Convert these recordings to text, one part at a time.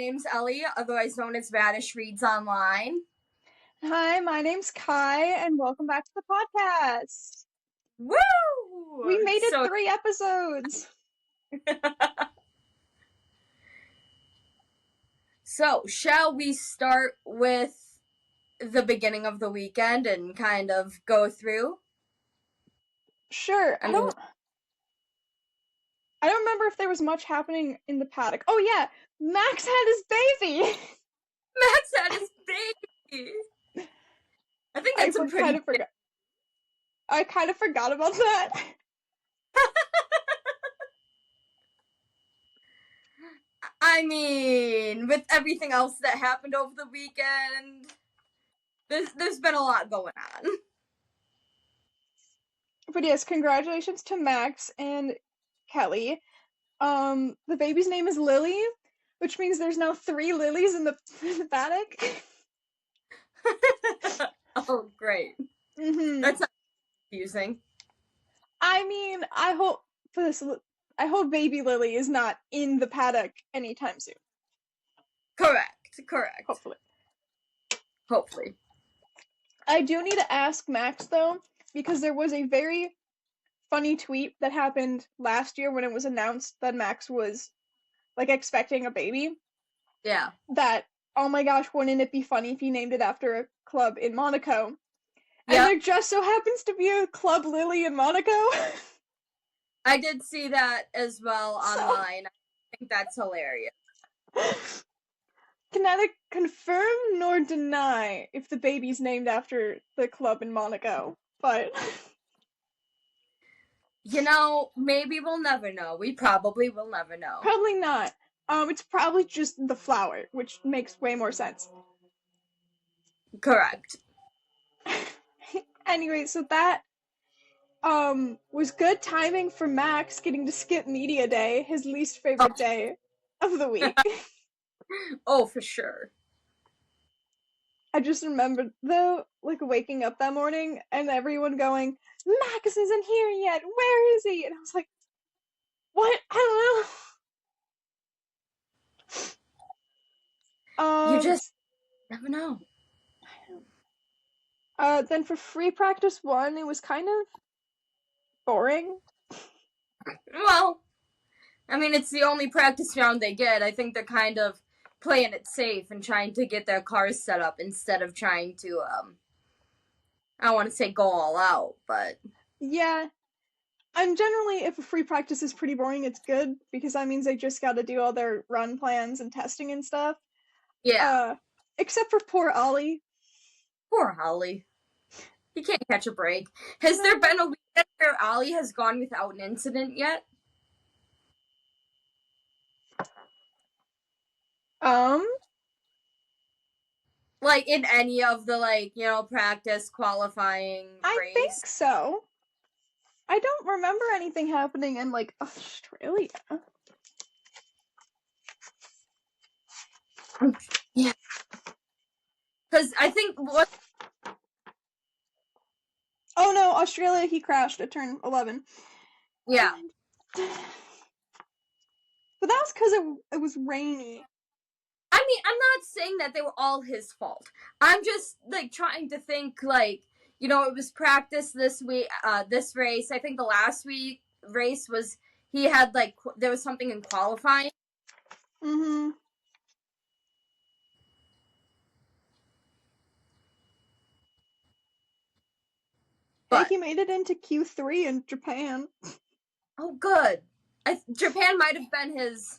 name's Ellie, otherwise known as Radish Reads Online. Hi, my name's Kai, and welcome back to the podcast. Woo! We made it So, 3 episodes. so shall we start with the beginning of the weekend and kind of go through? Sure. I mean, I don't remember if there was much happening in the paddock. Oh yeah, Max had his baby. Max had his baby. I think that's a kind pretty. of forgot. I kind of forgot about that. I mean, with everything else that happened over the weekend, there's been a lot going on. But yes, congratulations to Max and Kelly. The baby's name is Lily, which means there's now 3 Lilies in the paddock. Oh, great. Mm-hmm. That's not confusing. I mean, I hope baby Lily is not in the paddock anytime soon. Correct. Hopefully. I do need to ask Max though, because there was a very funny tweet that happened last year when it was announced that Max was like expecting a baby. Yeah. That, oh my gosh, wouldn't it be funny if he named it after a club in Monaco? And Yep. there just so happens to be a Club Lily in Monaco. I did see that as well online. I think that's hilarious. Can neither confirm nor deny if the baby's named after the club in Monaco, but maybe we'll never know. We probably will never know. probably not. It's probably just the flower, which makes way more sense. Correct. Anyway, so that was good timing for Max getting to skip media day, his least favorite day of the week. Oh, for sure. I just remembered though, like waking up that morning and everyone going, "Max isn't here yet. Where is he?" And I was like, "What? I don't know." You just never know. Then for free practice 1, it was kind of boring. Well, I mean, it's the only practice round they get. I think they're kind of playing it safe and trying to get their cars set up instead of trying to, I don't want to say go all out, but... Yeah. And generally, if a free practice is pretty boring, it's good, because that means they just gotta do all their run plans and testing and stuff. Yeah. Except for poor Ollie. Poor Ollie. He can't catch a break. Has there been a weekend where Ollie has gone without an incident yet? Like, in any of the, practice, qualifying, I race? think so. I don't remember anything happening in, like, Australia. Yeah. Because I think what... Oh no, Australia, he crashed at turn 11. Yeah. But that was because it was rainy. I mean, I'm not saying that they were all his fault. I'm just, trying to think, it was practice this week, this race. I think the last week race was, he had, there was something in qualifying. Mm-hmm. But hey, he made it into Q3 in Japan. Oh, good. Japan might have been his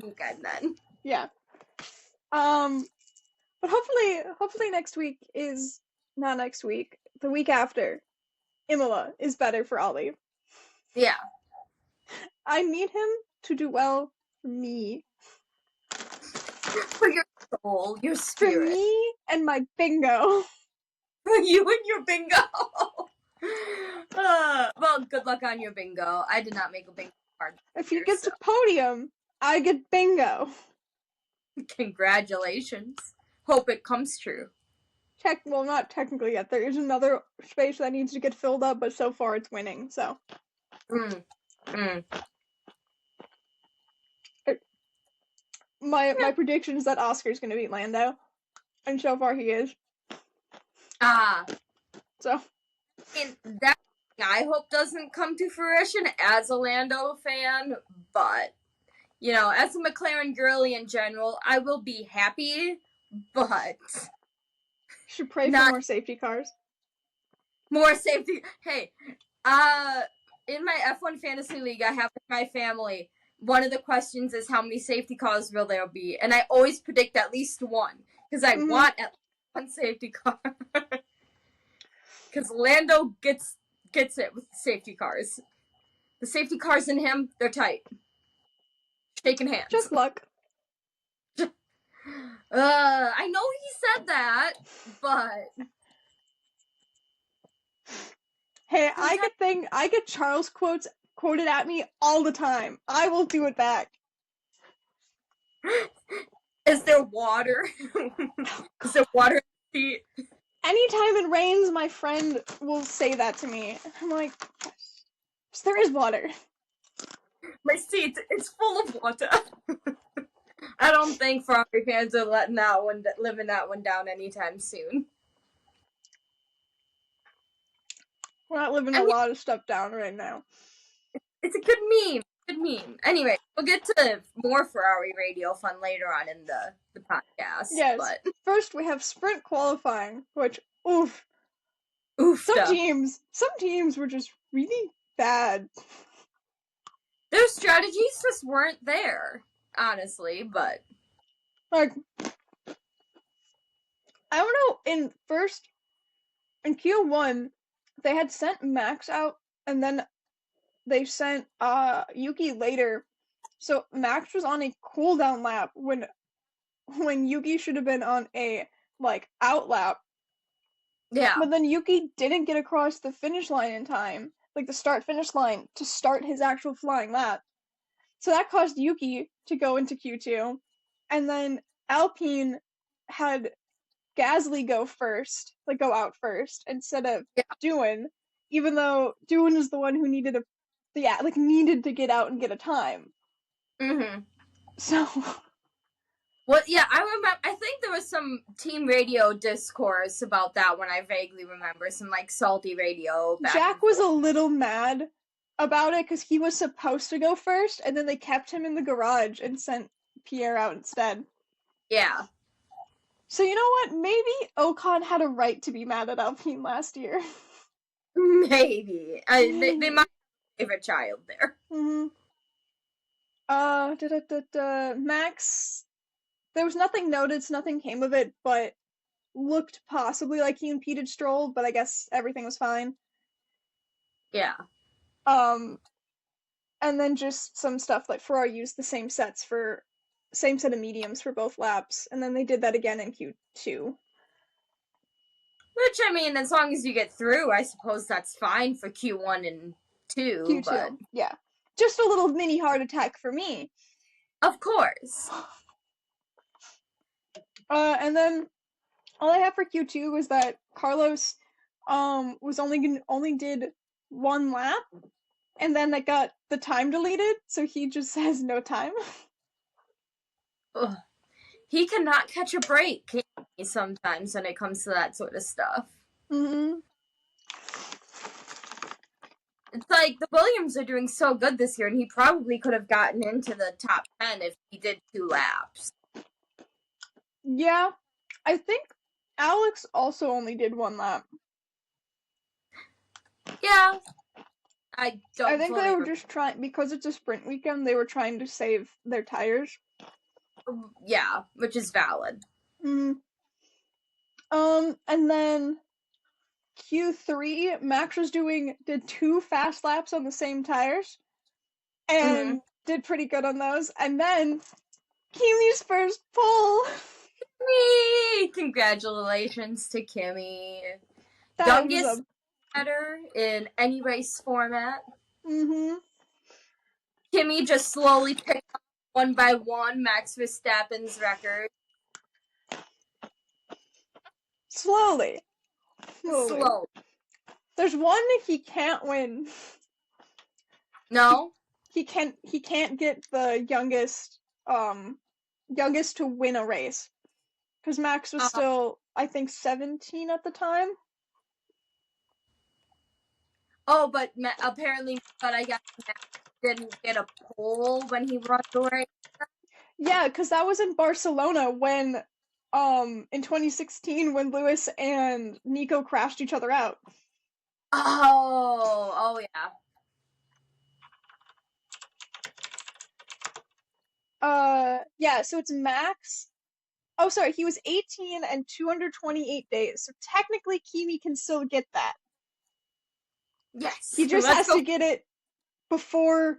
weekend then. Yeah. But hopefully next week is not next week. The week after, Imola is better for Ollie. Yeah. I need him to do well for me. For your soul, your spirit. For me and my bingo. For you and your bingo. Well, good luck on your bingo. I did not make a bingo card. If you get to podium, I get bingo. Congratulations. Hope it comes true. Well, not technically yet. There is another space that needs to get filled up, but so far it's winning, so. my prediction is that Oscar's gonna beat Lando, and so far he is. Ah, So, and that I hope doesn't come to fruition as a Lando fan, but as a McLaren girly in general, I will be happy, but should pray for not more safety cars. more safety. Hey, in my F1 fantasy league I have with my family, one of the questions is how many safety cars will there be, and I always predict at least one because I want at least one safety car. Because Lando gets it with safety cars. The safety cars in him, they're tight. Shaking hands. Just luck. I know he said that, but hey, I get Charles quotes quoted at me all the time. I will do it back. Is there water? Is there water in the seat? Anytime it rains, my friend will say that to me. I'm like, yes, there is water. My seat is full of water. I don't think Ferrari fans are living that one down anytime soon. We're not living a lot of stuff down right now. It's a good meme. Good meme. Anyway, we'll get to more Ferrari radio fun later on in the podcast. Yes. But first we have sprint qualifying, which oof. Some teams were just really bad. Their strategies just weren't there, honestly, but like I don't know, in Q1 they had sent Max out and then they sent Yuki later. So Max was on a cooldown lap when Yuki should have been on a out lap. yeah. But then Yuki didn't get across the finish line in time, like the start-finish line, to start his actual flying lap. So that caused Yuki to go into Q2. And then Alpine had Gasly go out first instead of Doohan, even though Doohan is the one who needed to get out and get a time. Mm-hmm. So well, yeah, I remember. I think there was some team radio discourse about that one. I vaguely remember some salty radio. Jack was a little mad about it because he was supposed to go first, and then they kept him in the garage and sent Pierre out instead. Yeah. So you know what? Maybe Ocon had a right to be mad at Alpine last year. Maybe. They might have a child there. Mm-hmm. Max, there was nothing noted, so nothing came of it, but looked possibly like he impeded Stroll, but I guess everything was fine. Yeah. And then just some stuff like Ferrari used the same set of mediums for both laps, and then they did that again in Q2. Which, I mean, as long as you get through, I suppose that's fine for Q1 and 2. Q2, but yeah. Just a little mini heart attack for me. Of course. And then all I have for Q2 was that Carlos was only did one lap, and then that got the time deleted, so he just has no time. Ugh. He cannot catch a break, can he, sometimes when it comes to that sort of stuff. Mm-hmm. It's like the Williams are doing so good this year, and he probably could have gotten into the top 10 if he did 2 laps. Yeah, I think Alex also only did 1 lap. Yeah. I think they were just trying, because it's a sprint weekend, they were trying to save their tires. Yeah, which is valid. Mm-hmm. And then Q3, Max did 2 fast laps on the same tires, and did pretty good on those. And then Kimi's first pole. Congratulations to Kimi. That youngest better in any race format. Mm-hmm. Kimi just slowly picked up one by one Max Verstappen's record. Slowly. There's one he can't win. No? He can't get the youngest youngest to win a race. Because Max was Uh, still, I think, 17 at the time. oh, but apparently, but I guess Matt didn't get a pole when he run the race. Yeah, because that was in Barcelona when, in 2016 when Lewis and Nico crashed each other out. Oh, yeah. Yeah, so it's Max. Oh, sorry, he was 18 and 228 days. So technically, Kimi can still get that. He Yes, just let's has go. to get it before.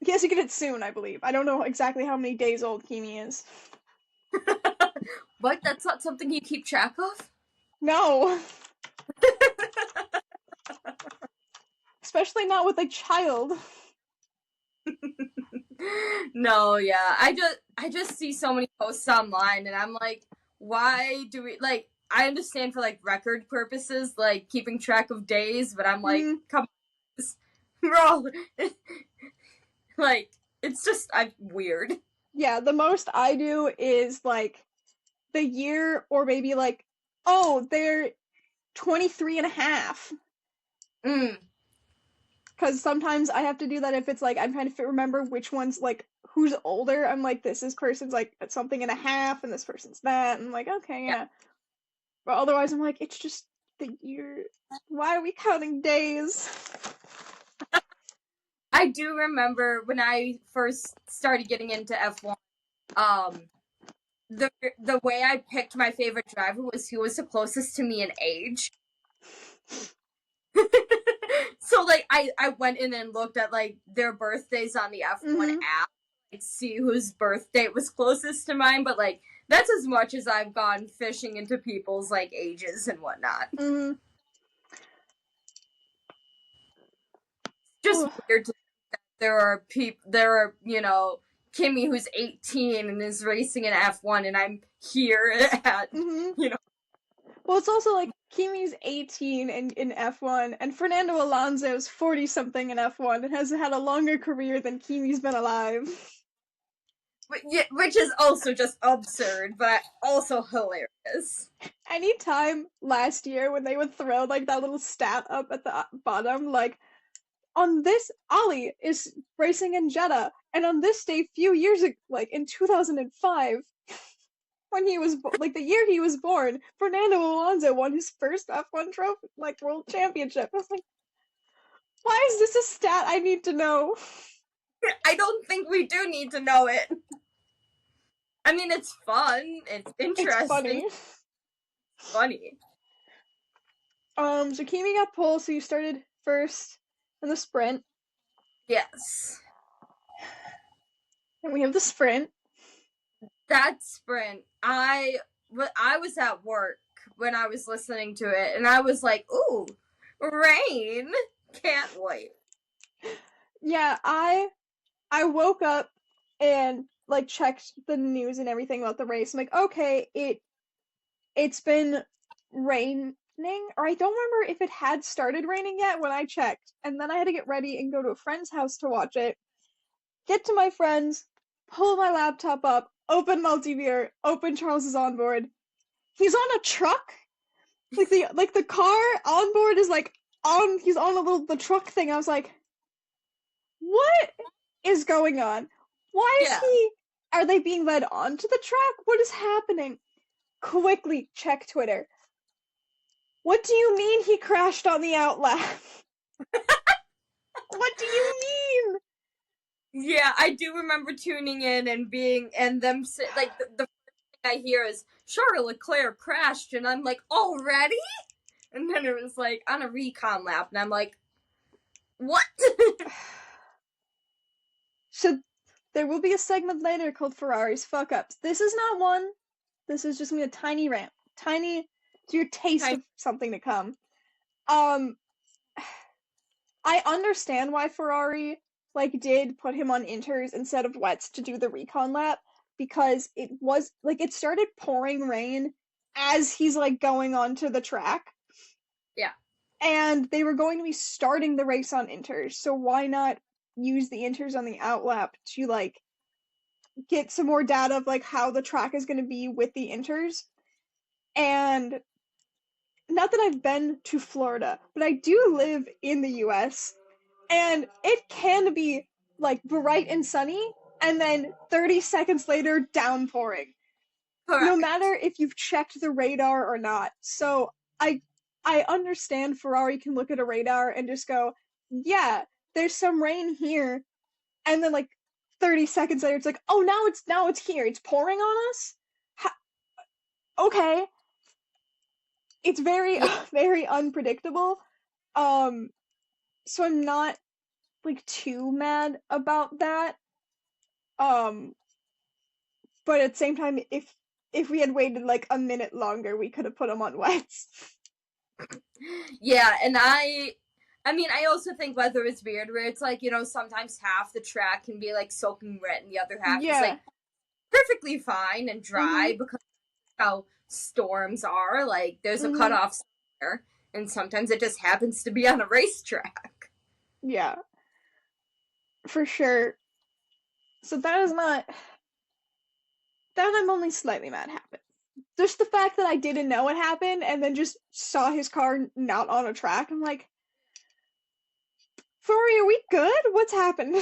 He has to get it soon, I believe. I don't know exactly how many days old Kimi is. What? That's not something you keep track of? No, especially not with a child. No, yeah. I just see so many posts online and I'm like, why do we like I understand for like record purposes, like keeping track of days, but I'm like, Mm, come on, we're all like it's just I'm weird. yeah, the most I do is like the year or maybe like, oh, they're 23 and a half. Mm, Because sometimes I have to do that if it's like I'm trying to remember which one's like who's older. I'm like, this person's like something and a half, and this person's that. And I'm like, okay, yeah. yeah. But otherwise, I'm like, it's just the year. Why are we counting days? I do remember when I first started getting into F1, um the way I picked my favorite driver was who was the closest to me in age. So like I went in and looked at like their birthdays on the F1 Mm-hmm. app, like see whose birthday was closest to mine, but like that's as much as I've gone fishing into people's like ages and whatnot. Mm-hmm. Just weird to think that there are Kimmy who's 18 and is racing in F1 and I'm here at Mm-hmm. you know Well, it's also like Kimi's 18 in F1, and Fernando Alonso's 40 something in F1 and has had a longer career than Kimi's been alive. which is also just absurd, but also hilarious. Anytime last year when they would throw like that little stat up at the bottom, like on this Ali is racing in Jeddah, and on this day, few years ago, like in 2005, when he was like the year he was born, Fernando Alonso won his first F1 trophy, like world championship. I was like, why is this a stat I need to know? I don't think we do need to know it. I mean, it's fun. It's It's interesting. funny. Funny. So Kimi got pole, so you started first in the sprint, Yes. and we have the sprint. That sprint, I was at work when I was listening to it, and I was like, "Ooh, rain! Can't wait." Yeah, I woke up and like checked the news and everything about the race. I'm like, okay, it's been raining, or I don't remember if it had started raining yet when I checked. And then I had to get ready and go to a friend's house to watch it. Get to my friend's, pull my laptop up, open multimeter, open Charles's onboard. He's on a truck. Like the car onboard is like on he's on a little the truck thing. I was like, what is going on? Why is Yeah. he are they being led onto the track? What is happening? Quickly check Twitter. What do you mean he crashed on the outlap? What do you mean? Yeah, I do remember tuning in and being and them like the first thing I hear is Charles Leclerc crashed, and I'm like, already? And then it was like on a recon lap, and I'm like, what? So there will be a segment later called Ferrari's fuck ups. This is not one. This is just gonna be a tiny rant. Tiny to your taste of something to come. Um I understand why Ferrari like did put him on inters instead of wets to do the recon lap because it was like it started pouring rain as he's like going onto the track Yeah. and they were going to be starting the race on inters, so why not use the inters on the outlap to like get some more data of like how the track is going to be with the inters. And not that I've been to Florida, but I do live in the US, and it can be like bright and sunny and then 30 seconds later downpouring, no Correct. matter if you've checked the radar or not. So I I understand Ferrari can look at a radar and just go, "Yeah, there's some rain here." And then like 30 seconds later it's like, "Oh, now it's here. It's pouring on us?" Okay. It's very Yeah. very unpredictable. Um so I'm not like too mad about that. Um but at the same time, if we had waited like a minute longer, we could have put them on wets. Yeah, and I mean, I also think weather is weird where it's like, sometimes half the track can be like soaking wet and the other half is Yeah. like perfectly fine and Mhm. dry because how storms are. Like there's a Mhm. cutoff somewhere, and sometimes it just happens to be on a racetrack. Yeah, for sure. So that is not that I'm only slightly mad happened. Just the fact that I didn't know it happened and then just saw his car not on a track. I'm like, Ferrari, are we good? What's happened?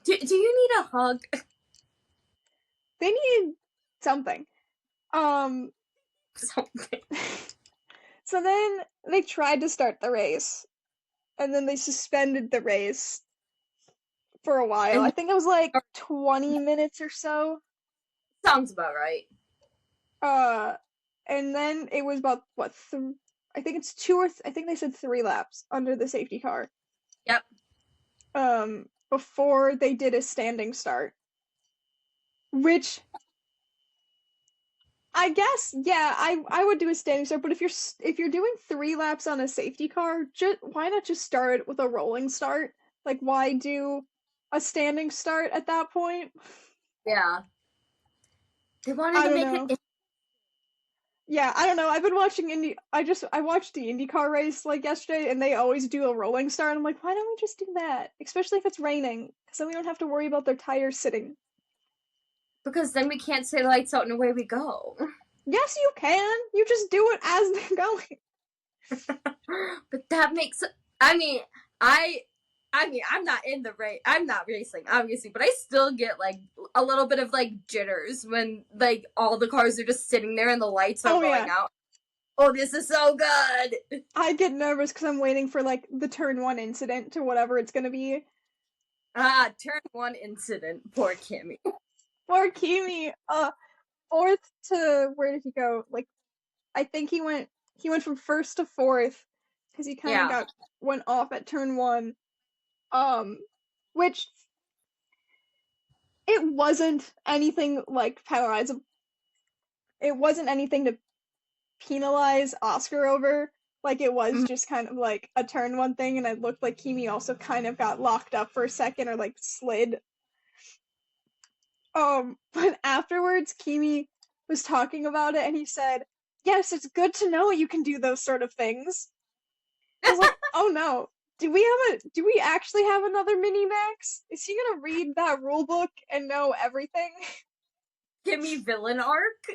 Do you need a hug? They needed something. Um, Something. so then they tried to start the race, and then they suspended the race for a while. I And think it was like 20 minutes or so. sounds about right. Uh, and then it was about what I think it's two or I think they said 3 laps under the safety car. Yep. Before they did a standing start, which I guess yeah, I would do a standing start. But if you're doing 3 laps on a safety car, just why not just start with a rolling start? Like why do a standing start at that point? Yeah. They wanted I to don't make know. it. Yeah, I don't know. I've been watching I watched the IndyCar race like yesterday, and they always do a rolling start. I'm like, why don't we just do that? Especially if it's raining, because then we don't have to worry about their tires sitting. Because then we can't say lights out and away we go. Yes, you can. You just do it as they're going. But that makes. I mean, I. I mean, I'm not in the race. I'm not racing, obviously, but I still get like a little bit of like jitters when like all the cars are just sitting there and the lights are Oh going yeah, out. Oh, this is so good. I get nervous because I'm waiting for like the turn one incident to whatever it's gonna be. Turn one incident. Poor Kimmy. Or Kimi, fourth to where did he go? Like I think he went from first to fourth because he kind of Yeah. got went off at turn one. Um, which it wasn't anything like penalizable. It wasn't anything to penalize Oscar over. Like it was Mhm. just kind of like a turn one thing, and it looked like Kimi also kind of got locked up for a second or like slid. But afterwards, Kimi was talking about it, and he said, "Yes, it's good to know you can do those sort of things." I was like, "Oh no, do we actually have another mini Max? Is he gonna read that rule book and know everything?" Kimmy villain arc.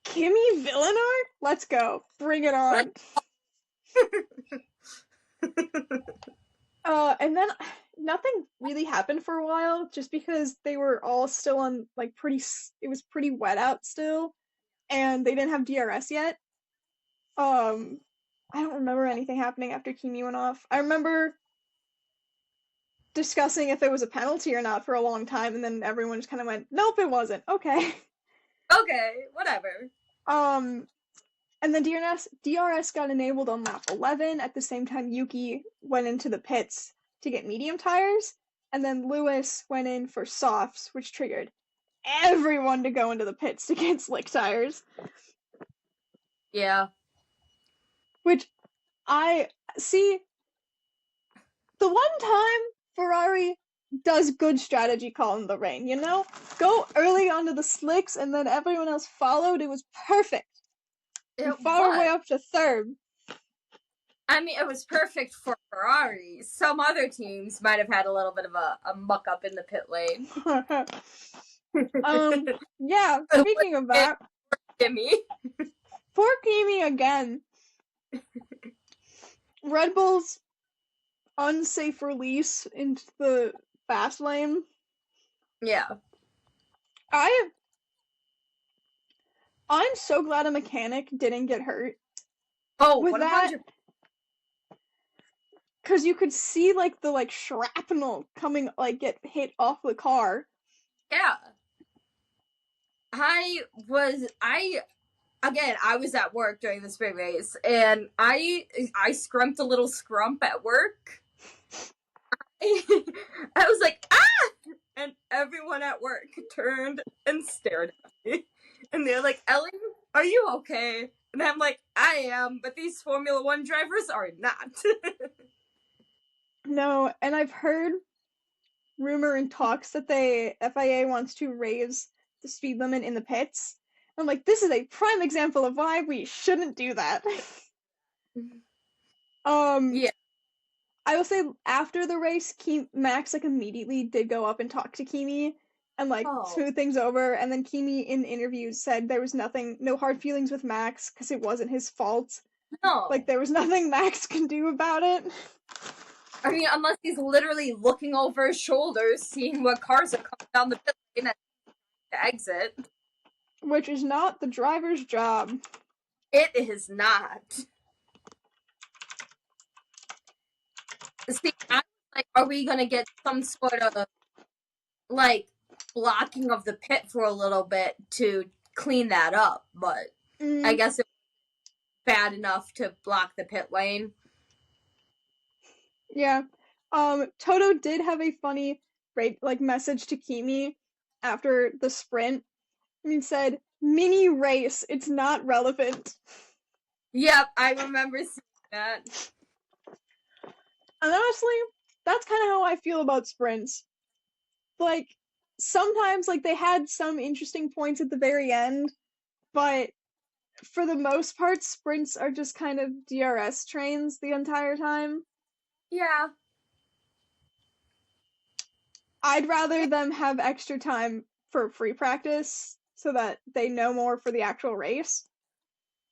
Kimi villain arc? Let's go. Bring it on. And then nothing really happened for a while just because they were all still on like it was pretty wet out still and they didn't have DRS yet. Um I don't remember anything happening after Kimi went off. I remember discussing if it was a penalty or not for a long time and then everyone just kind of went, "Nope, it wasn't." Okay. Okay, whatever. Um and then DRS got enabled on lap 11 at the same time Yuki went into the pits to get medium tires, and then Lewis went in for softs, which triggered everyone to go into the pits to get slick tires. Yeah. Which I see the one time Ferrari does good strategy call in the rain, you know? Go early onto the slicks and then everyone else followed. It was perfect. We It fought our way was. up to third. I mean, it was perfect for Ferrari. Some other teams might have had a little bit of a muck up in the pit lane. Yeah, speaking of that, Jimmy. poor Kimi again. Red Bull's unsafe release into the fast lane. Yeah. I'm so glad a mechanic didn't get hurt Oh, with that, 100. because you could see like the shrapnel coming, like get hit off the car. Yeah. I was at work during the sprint race, and I scrumped a little scrump at work. I was like, ah! And everyone at work turned and stared at me. And they're like, Ellie, are you okay? And I'm like, I am, but these Formula One drivers are not. No, and I've heard rumor and talks that FIA wants to raise the speed limit in the pits. I'm like, this is a prime example of why we shouldn't do that. Yeah. I will say after the race, Max immediately did go up and talk to Kimi and Oh, smooth things over. And then Kimi in interviews said there was no hard feelings with Max because it wasn't his fault. no. There was nothing Max can do about it. I mean, unless he's literally looking over his shoulders, seeing what cars are coming down the pit lane at the exit. Which is not the driver's job. It is not. See, I was like, are we gonna get some sort of blocking of the pit for a little bit to clean that up? But I guess it was bad enough to block the pit lane. Yeah. Toto did have a funny message to Kimi after the sprint. And he said, "Mini race, it's not relevant." Yep, I remember seeing that. And honestly, that's kind of how I feel about sprints. Sometimes they had some interesting points at the very end, but for the most part, sprints are just kind of DRS trains the entire time. Yeah. I'd rather them have extra time for free practice so that they know more for the actual race.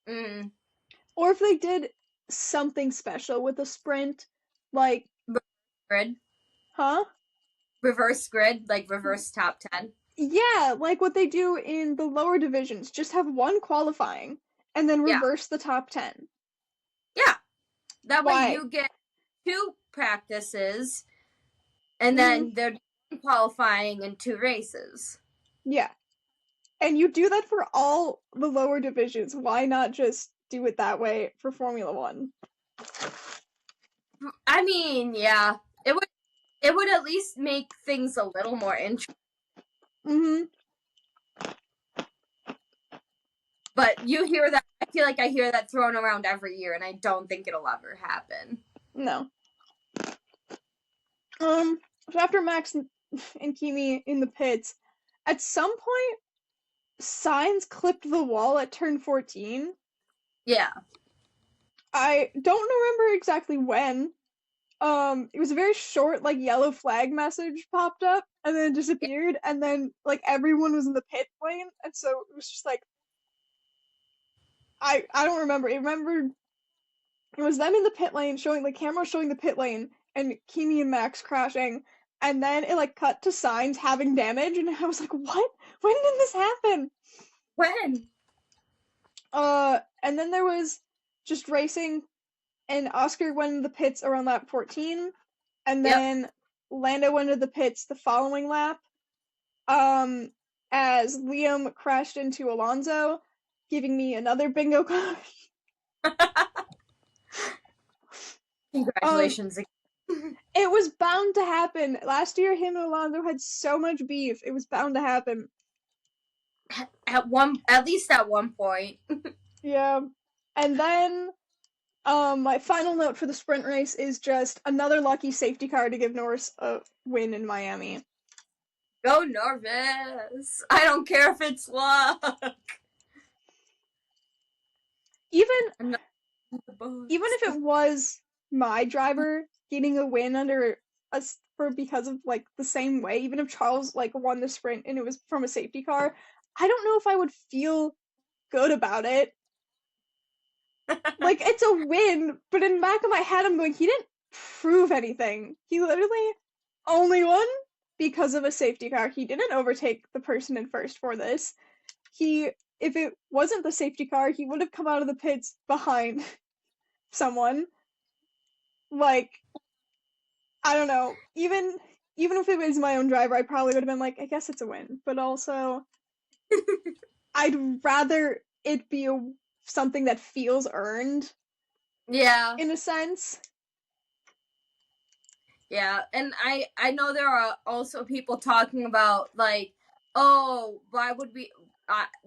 Mm. Or if they did something special with a sprint, like Grid. huh? Reverse grid, reverse top 10. Yeah, like what they do in the lower divisions. Just have one qualifying and then Yeah. reverse the top 10. Yeah. That way Why? you get 2 practices, and then they're qualifying in 2 races. Yeah. And you do that for all the lower divisions. Why not just do it that way for Formula One? I mean, yeah. It would at least make things a little more interesting. But you hear that, I feel like I hear that thrown around every year, and I don't think it'll ever happen. No. So after Max and Kimi in the pits, at some point, Sainz clipped the wall at turn 14. Yeah. I don't remember exactly when. It was a very short, yellow flag message popped up and then disappeared, and then everyone was in the pit lane, and so it was just I don't remember. It was them in the pit lane showing the camera showing the pit lane and Kimi and Max crashing, and then it cut to Sainz having damage, and I was like, what? When did this happen? When? And then there was just racing, and Oscar went in the pits around lap 14, and then Lando went into the pits the following lap, as Liam crashed into Alonso, giving me another bingo card. Congratulations. It was bound to happen. Last year, him and Alonso had so much beef. It was bound to happen. At least at one point. Yeah. And then, my final note for the sprint race is just another lucky safety car to give Norris a win in Miami. Go Norris! I don't care if it's luck. Even even if it was my driver getting a win under us for because of like the same way, even if Charles like won the sprint and it was from a safety car, I don't know if I would feel good about it. Like it's a win, but in the back of my head I'm going, he didn't prove anything. He literally only won because of a safety car. He didn't overtake the person in first for this. He if it wasn't the safety car, he would have come out of the pits behind someone. Like, I don't know. Even if it was my own driver, I probably would have been like, I guess it's a win. But also, I'd rather it be something that feels earned Yeah. in a sense. Yeah, and I know there are also people talking about like, oh, why would we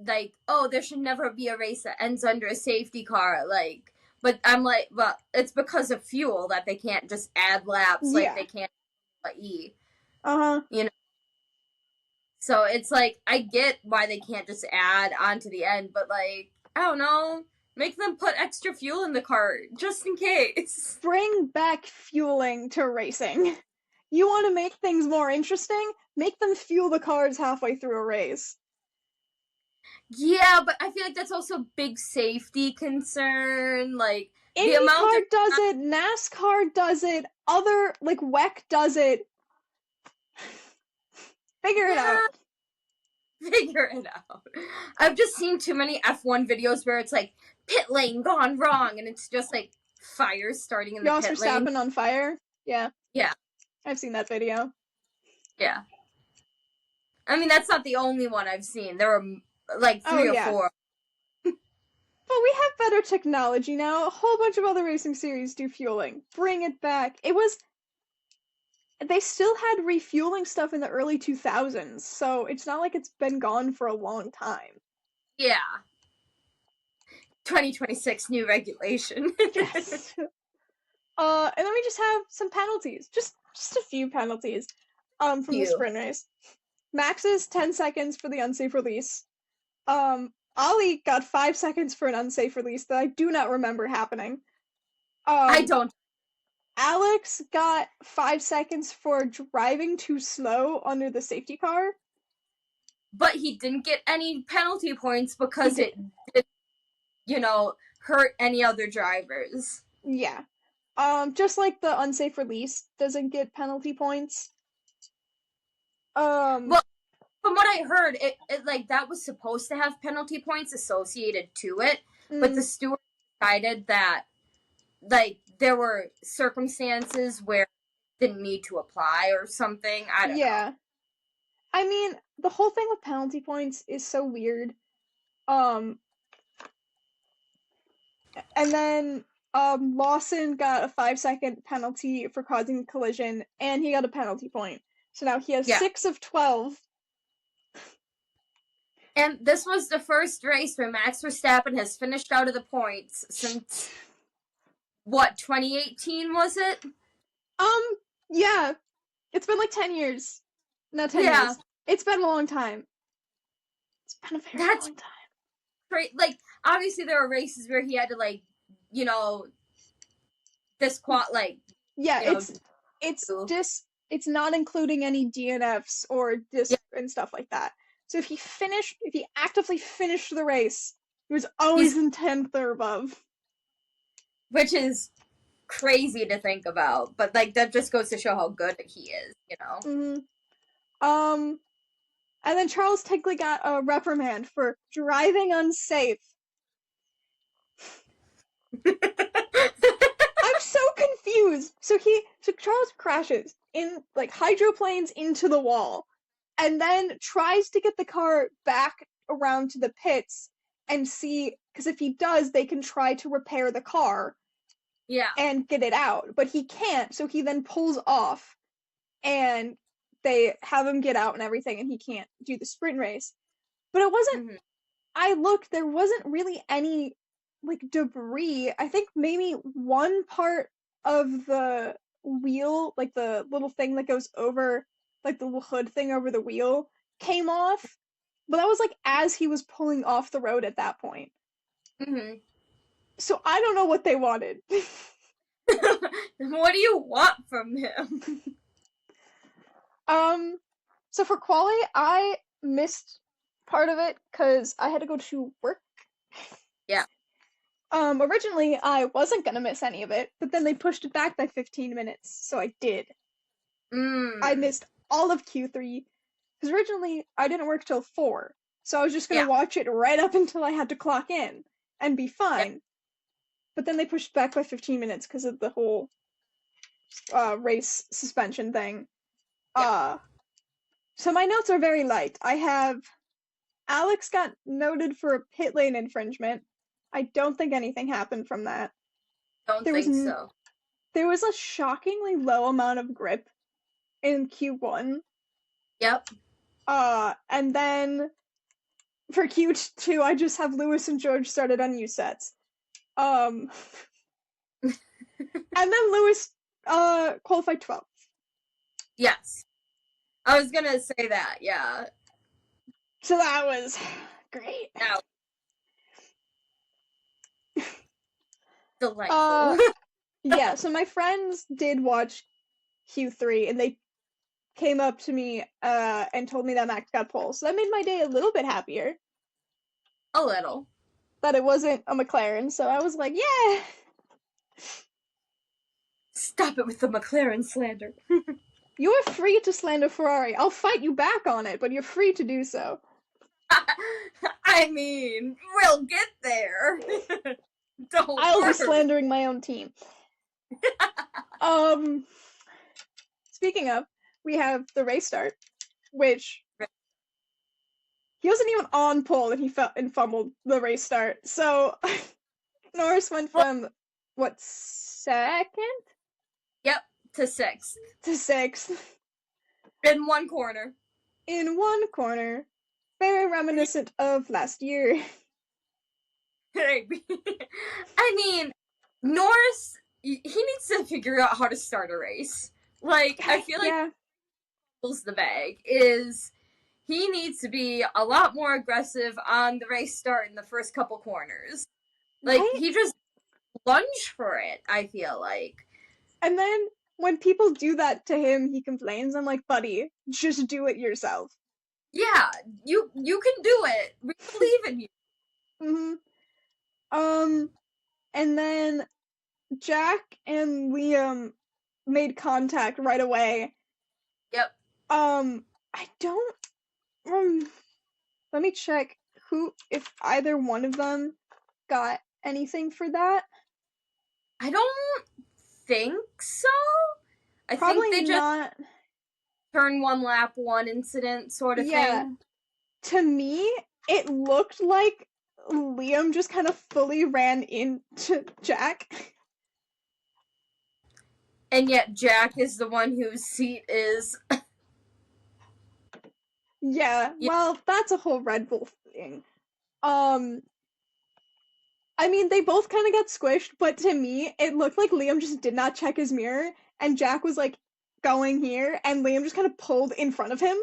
like, oh, there should never be a race that ends under a safety car, like, but I'm like, well, it's because of fuel that they can't just add laps like Yeah. they can't E, Uh-huh. you know. So it's like I get why they can't just add on to the end, but like, I don't know, make them put extra fuel in the car just in case. Bring back fueling to racing. You want to make things more interesting? Make them fuel the cars halfway through a race. Yeah, but I feel like that's also a big safety concern. Like the amount IndyCar of does it, NASCAR does it, other like WEC does it. Figure it out. yeah, figure it out. I've just seen too many F1 videos where it's like pit lane gone wrong, and it's just like fires starting in the Yoss pit lane. Verstappen on fire. Yeah, Yeah, I've seen that video. yeah. I mean, that's not the only one I've seen. There were like Oh three or yeah. four. But we have better technology now. A whole bunch of other racing series do fueling. Bring it back. They still had refueling stuff in the early 2000s, so it's not like it's been gone for a long time. Yeah. 2026 new regulation. Yes. And then we just have some penalties. Just a few penalties. From the sprint race. Max's 10 seconds for the unsafe release. Ollie got 5 seconds for an unsafe release that I do not remember happening. I don't. Alex got 5 seconds for driving too slow under the safety car. But he didn't get any penalty points because it didn't, hurt any other drivers. Yeah. Just like the unsafe release doesn't get penalty points. Well, from what I heard, it like that was supposed to have penalty points associated to it, but the steward decided that like there were circumstances where it didn't need to apply or something. I don't know. I mean, the whole thing with penalty points is so weird. And then Lawson got a 5-second penalty for causing a collision, and he got a penalty point. So now he has 6 of 12. And this was the first race where Max Verstappen has finished out of the points since what, 2018 was it? Yeah. It's been like 10 years. No, 10 years. It's been a long time. It's been a very long time. Great. Like, obviously there were races where he had to like, like it's not including any DNFs or and stuff like that. So if he actively finished the race, he was always in 10th or above. Which is crazy to think about, but like that just goes to show how good he is, And then Charles Tigley got a reprimand for driving unsafe. I'm so confused. So Charles crashes in like hydroplanes into the wall, and then tries to get the car back around to the pits and see, because if he does, they can try to repair the car. Yeah. And get it out, but he can't, so he then pulls off, and they have him get out and everything, and he can't do the sprint race. But it wasn't. I looked. There wasn't really any like debris. I think maybe one part of the wheel, like the little thing that goes over, like the little hood thing over the wheel, came off. But that was like as he was pulling off the road at that point. So I don't know what they wanted. What do you want from him? Um, so for quali, I missed part of it because I had to go to work. Yeah. Originally I wasn't gonna miss any of it, but then they pushed it back by 15 minutes, so I did. I Mm. missed all of Q3 because originally I didn't work till 4, so I was just gonna Yeah. watch it right up until I had to clock in and be Yeah. fine. But then they pushed it back by 15 minutes because of the whole race suspension thing. Yeah. Uh, so my notes are very light. I have Alex got noted for a pit lane infringement. I don't think anything happened from that. Don't There was think n- so. there was a shockingly low amount of grip in Q1. Yep. And then for Q2, I just have Lewis and George started on U sets. Um, and then Lewis qualified 12th. Yes. I was gonna say that. Yeah. So that was great. That was Uh, delightful. yeah, so my friends did watch Q3 and they came up to me and told me that Max got pole. So that made my day a little bit happier A little. that it wasn't a McLaren. So I was like, yeah. Stop it with the McLaren slander. You are free to slander Ferrari. I'll fight you back on it, but you're free to do so. I mean, we'll get there. Don't I'll be worry. slandering my own team. Um, speaking of, we have the race start, which he wasn't even on pole and he fell and fumbled the race start. So Norris went Well, from what, second yep, to sixth. to sixth In one corner. in one corner. Very reminiscent of last year. I mean, Norris, he needs to figure out how to start a race. Like, I feel like Yeah, pulls the bag is he needs to be a lot more aggressive on the race start in the first couple corners. Like, right? he just lunged for it, I feel like. And then when people do that to him, he complains. I'm like, buddy, just do it yourself. Yeah, you can do it. We believe in you. hmm Um, and then Jack and Liam made contact right away. Yep. I don't. Let me check who, if either one of them got anything for that. I don't think so. I think Probably they just not. turn one lap, one incident sort of Yeah, thing. to me, it looked like Liam just kind of fully ran into Jack. And yet Jack is the one whose seat is. Yeah, Yeah, well, that's a whole Red Bull thing. Um, I mean, they both kind of got squished, but to me, it looked like Liam just did not check his mirror, and Jack was like going here, and Liam just kind of pulled in front of him.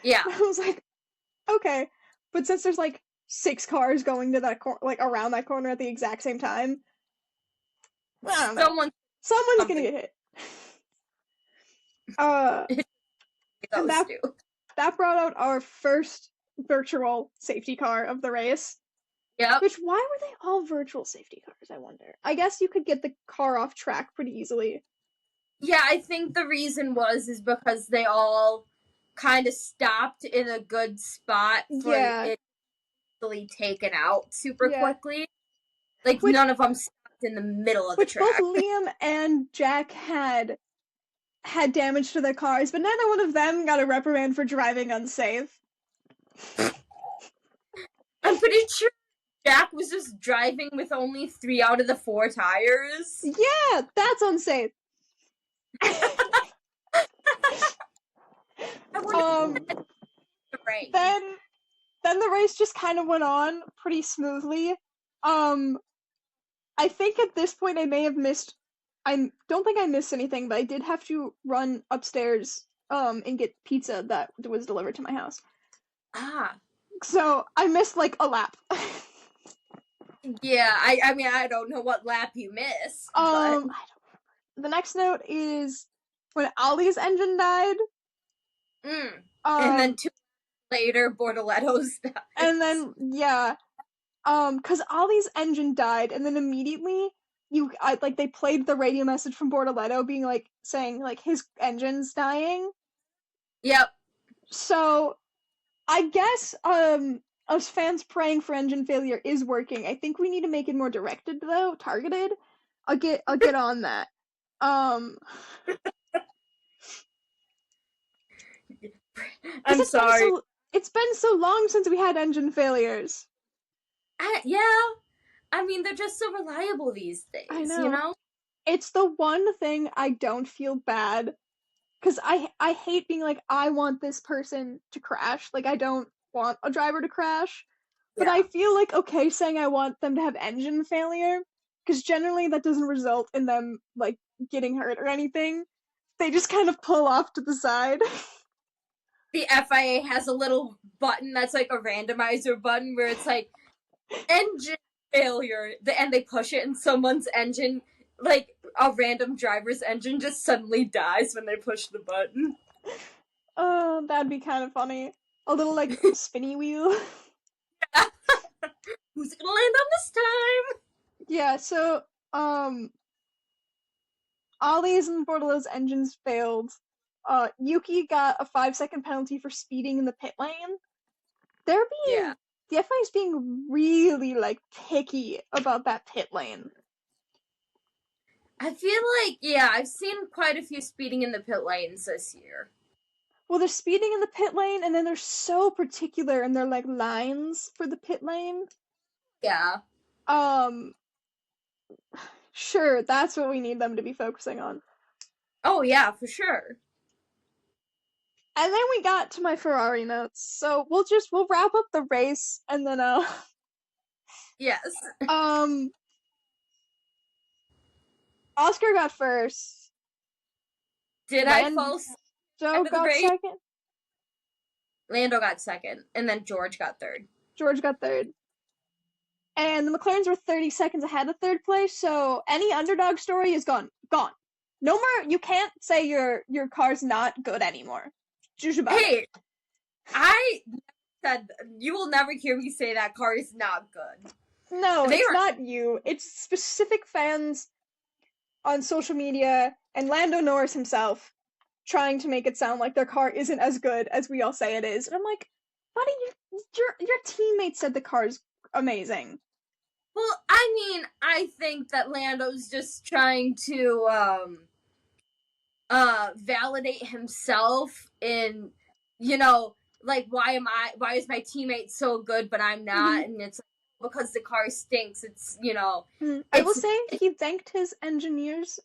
yeah. I was like, okay. But since there's like 6 cars going to that like around that corner at the exact same time, I don't know. Someone Someone's gonna something get hit. Uh, and those do. that brought out our first virtual safety car of the race. Yep. Which, why were they all virtual safety cars, I wonder? I guess you could get the car off track pretty easily. Yeah, I think the reason is because they all kind of stopped in a good spot for Yeah, it easily taken out super yeah. quickly. Like Which none of them stopped in the middle of the which both track. Liam and Jack had damage to their cars, but neither one of them got a reprimand for driving unsafe. I'm pretty sure Jack was just driving with only 3 out of the 4 tires. Yeah, that's unsafe. I wonder um, if the rain. then the race just kind of went on pretty smoothly. Um, I think at this point I may have missed. I don't think I missed anything, but I did have to run upstairs and get pizza that was delivered to my house. Ah. So I missed like a lap. Yeah, I mean, I don't know what lap you missed, but Um, the next note is when Ollie's engine died. mm. And then Um, 2 later, Bortoletto's and dies. then yeah, cause Ollie's engine died, and then immediately like they played the radio message from Bortoletto being like saying like his engine's dying. Yep. So I guess us fans praying for engine failure is working. I think we need to make it more directed though, targeted. I'll get on that. Um, because I'm sorry. it's been so long since we had engine failures. Yeah, I mean, they're just so reliable these I days, you know. know? It's the one thing I don't feel bad because I hate being like I want this person to crash. Like I don't want a driver to crash, but I Yeah. feel like okay saying I want them to have engine failure because generally that doesn't result in them like getting hurt or anything. They just kind of pull off to the side. The FIA has a little button that's like a randomizer button where it's like engine failure, and they push it, and someone's engine, like a random driver's engine, just suddenly dies when they push the button. Oh, that'd be kind of funny. A little like spinny wheel. Who's it gonna land on this time? Yeah, so Ollie's and Bordello's engines failed. Yuki got a 5-second penalty for speeding in the pit lane. They're Yeah. being the FIA is being really like picky about that pit lane. I feel like, yeah, I've seen quite a few speeding in the pit lanes this year. Well, they're speeding in the pit lane, and then they're so particular in their like lines for the pit lane. Yeah. Um, sure, that's what we need them to be focusing on. Oh, yeah, for sure. And then we got to my Ferrari notes. So we'll wrap up the race and then Yes. um Oscar got first. Did I fall asleep at the Lando end of the got race? second. Lando got second, and then George got third. George got third. And the McLarens were 30 seconds ahead of third place, so any underdog story is gone. Gone. No more you can't say your car's not good anymore. Just about it. Hey, I said you will never hear me say that car is not good. No, They it's are. not you. It's specific fans on social media and Lando Norris himself trying to make it sound like their car isn't as good as we all say it is. And I'm like, buddy, your teammate said the car's amazing. Well, I mean, I think that Lando's just trying to validate himself in, you know, like why is my teammate so good but I'm Mm-hmm. not, and it's because the car stinks. It's, I will it's say he thanked his engineers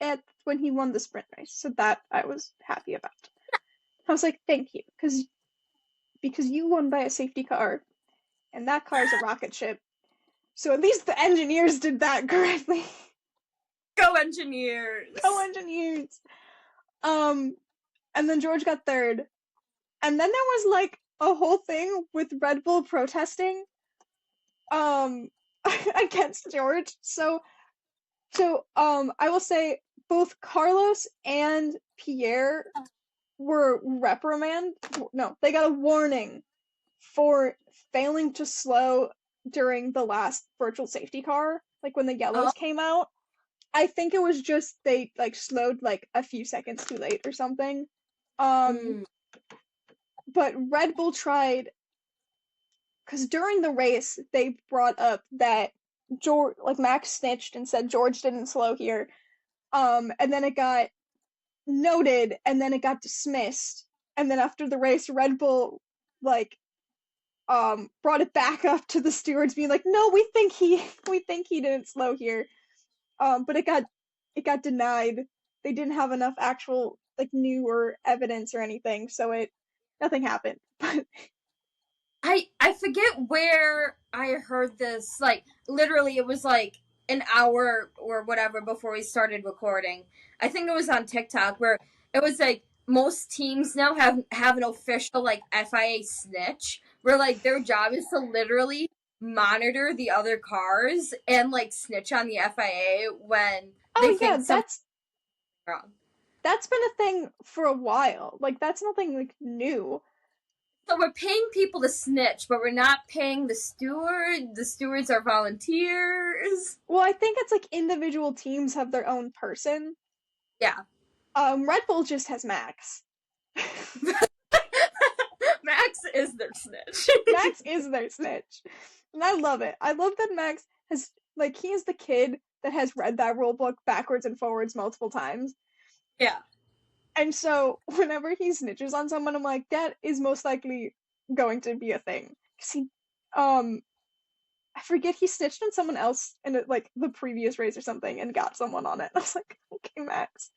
at when he won the sprint race, so that I was happy about. I was like, thank you, because you won by a safety car, and that car is a rocket ship. So at least the engineers did that correctly. go engineers. Go engineers. Um, and then George got third, and then there was like a whole thing with Red Bull protesting um against George. So I will say both Carlos and Pierre were reprimanded. No, they got a warning for failing to slow during the last virtual safety car, like when the Oh, yellows came out. I think it was just they like slowed like a few seconds too late or something. Um, mm, but Red Bull tried because during the race they brought up that George, like Max snitched and said George didn't slow here. And then it got noted, and then it got dismissed. And then after the race, Red Bull like brought it back up to the stewards, being like, "No, we think he didn't slow here." But it got denied. They didn't have enough actual like newer evidence or anything, so it nothing happened. But I forget where I heard this. Like literally, it was like an hour or whatever before we started recording. I think it was on TikTok where it was like most teams now have an official like FIA snitch where like their job is to literally monitor the other cars and like snitch on the FIA when they Oh yeah, think something's wrong. that's been a thing for a while. Like that's nothing like new. So we're paying people to snitch, but we're not paying the steward. The stewards are volunteers. Well, I think it's like individual teams have their own person. Yeah. Red Bull just has Max. Max is their snitch. Max is their snitch. And I love it. I love that Max has, like, he is the kid that has read that rule book backwards and forwards multiple times. Yeah. And so whenever he snitches on someone, I'm like, that is most likely going to be a thing. Because I forget, he snitched on someone else in like the previous race or something and got someone on it. I was like, okay, Max.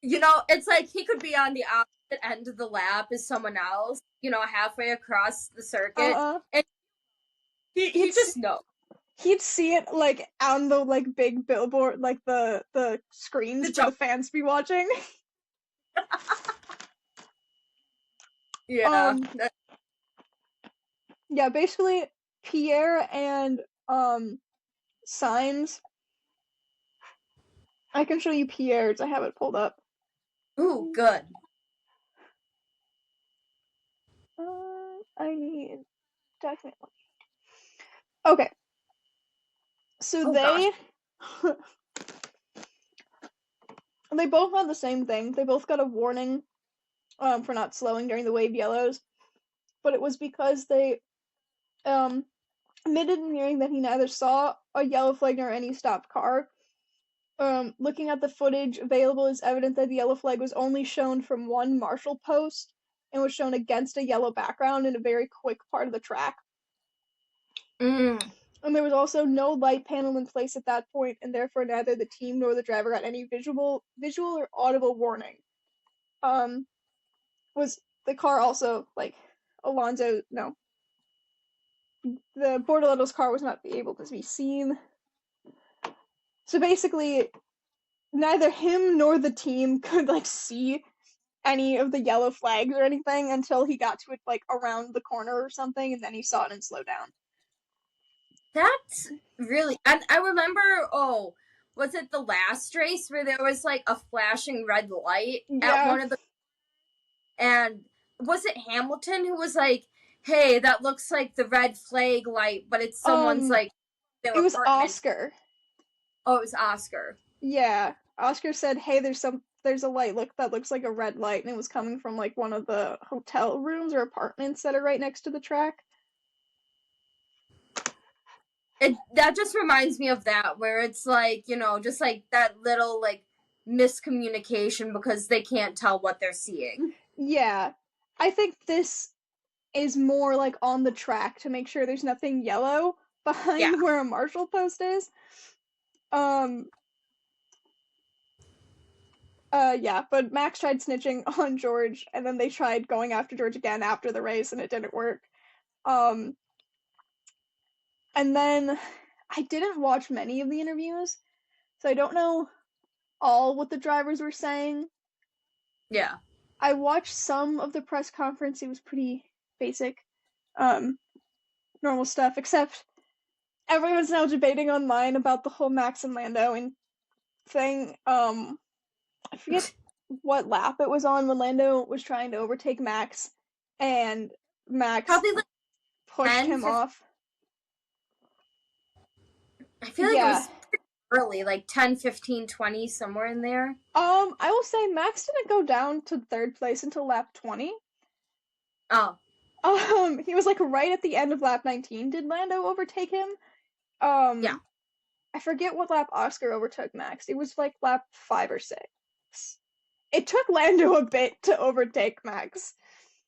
You know, it's like he could be on the opposite end of the lap as someone else, you know, halfway across the circuit. And he just knows. He'd see it like on the like big billboard, like the screens for the fans to be watching. Yeah. Yeah, basically Pierre and Symes. I can show you Pierre's. I have it pulled up. Ooh, good. I need definitely. Okay. So they they both had the same thing. They both got a warning for not slowing during the wave yellows, but it was because they admitted in hearing that he neither saw a yellow flag nor any stopped car. Looking at the footage available is evident that the yellow flag was only shown from one marshal post and was shown against a yellow background in a very quick part of the track. And there was also no light panel in place at that point, and therefore neither the team nor the driver got any visual or audible warning. Was the car also like Alonso? No, the Bortoletto's car was not able to be seen. So basically, neither him nor the team could like see any of the yellow flags or anything until he got to it like around the corner or something, and then he saw it and slowed down. That's really, and I remember, was it the last race where there was like a flashing red light at one of the, and was it Hamilton who was like, hey, that looks like the red flag light, but it's someone's like, it was Oscar. Oh, it was Oscar. Yeah, Oscar said, hey, there's a light that looks like a red light, and it was coming from like one of the hotel rooms or apartments that are right next to the track. That just reminds me of that, where it's like, you know, just like that little like miscommunication because they can't tell what they're seeing. Yeah, I think this is more like on the track to make sure there's nothing yellow behind where a marshal post is. Yeah, but Max tried snitching on George, and then they tried going after George again after the race, and it didn't work. And then I didn't watch many of the interviews, so I don't know all what the drivers were saying. Yeah. I watched some of the press conference. It was pretty basic, normal stuff, except everyone's now debating online about the whole Max and Lando and thing. I forget what lap it was on when Lando was trying to overtake Max, and Max probably like pushed 10, him off. I feel like it was early, like 10, 15, 20, somewhere in there. I will say Max didn't go down to third place until lap 20. Oh. He was like right at the end of lap 19. Did Lando overtake him? Yeah. I forget what lap Oscar overtook Max. It was like lap 5 or 6. It took Lando a bit to overtake Max.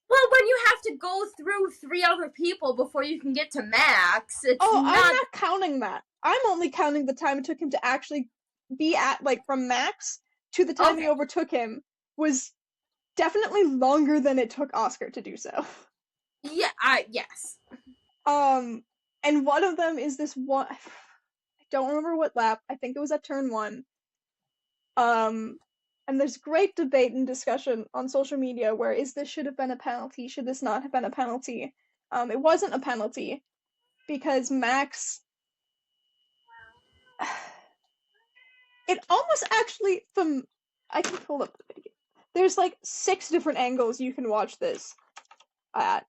Well, when you have to go through 3 other people before you can get to Max, it's I'm not counting that. I'm only counting the time it took him to actually be at, like, from Max to the time he overtook him was definitely longer than it took Oscar to do so. Yeah, yes. And one of them is this one, I don't remember what lap, I think it was at turn 1. And there's great debate and discussion on social media where this should have been a penalty, should this not have been a penalty? It wasn't a penalty. because Max. It almost actually from I can pull up the video. There's like 6 different angles you can watch this at.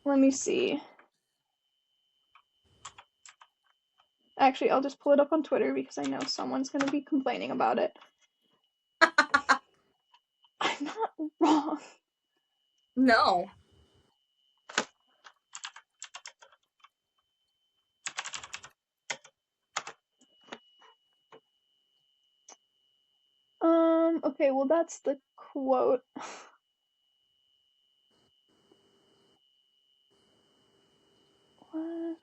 Let me see. Actually, I'll just pull it up on Twitter because I know someone's gonna be complaining about it. I'm not wrong. No. Okay, well that's the quote. What?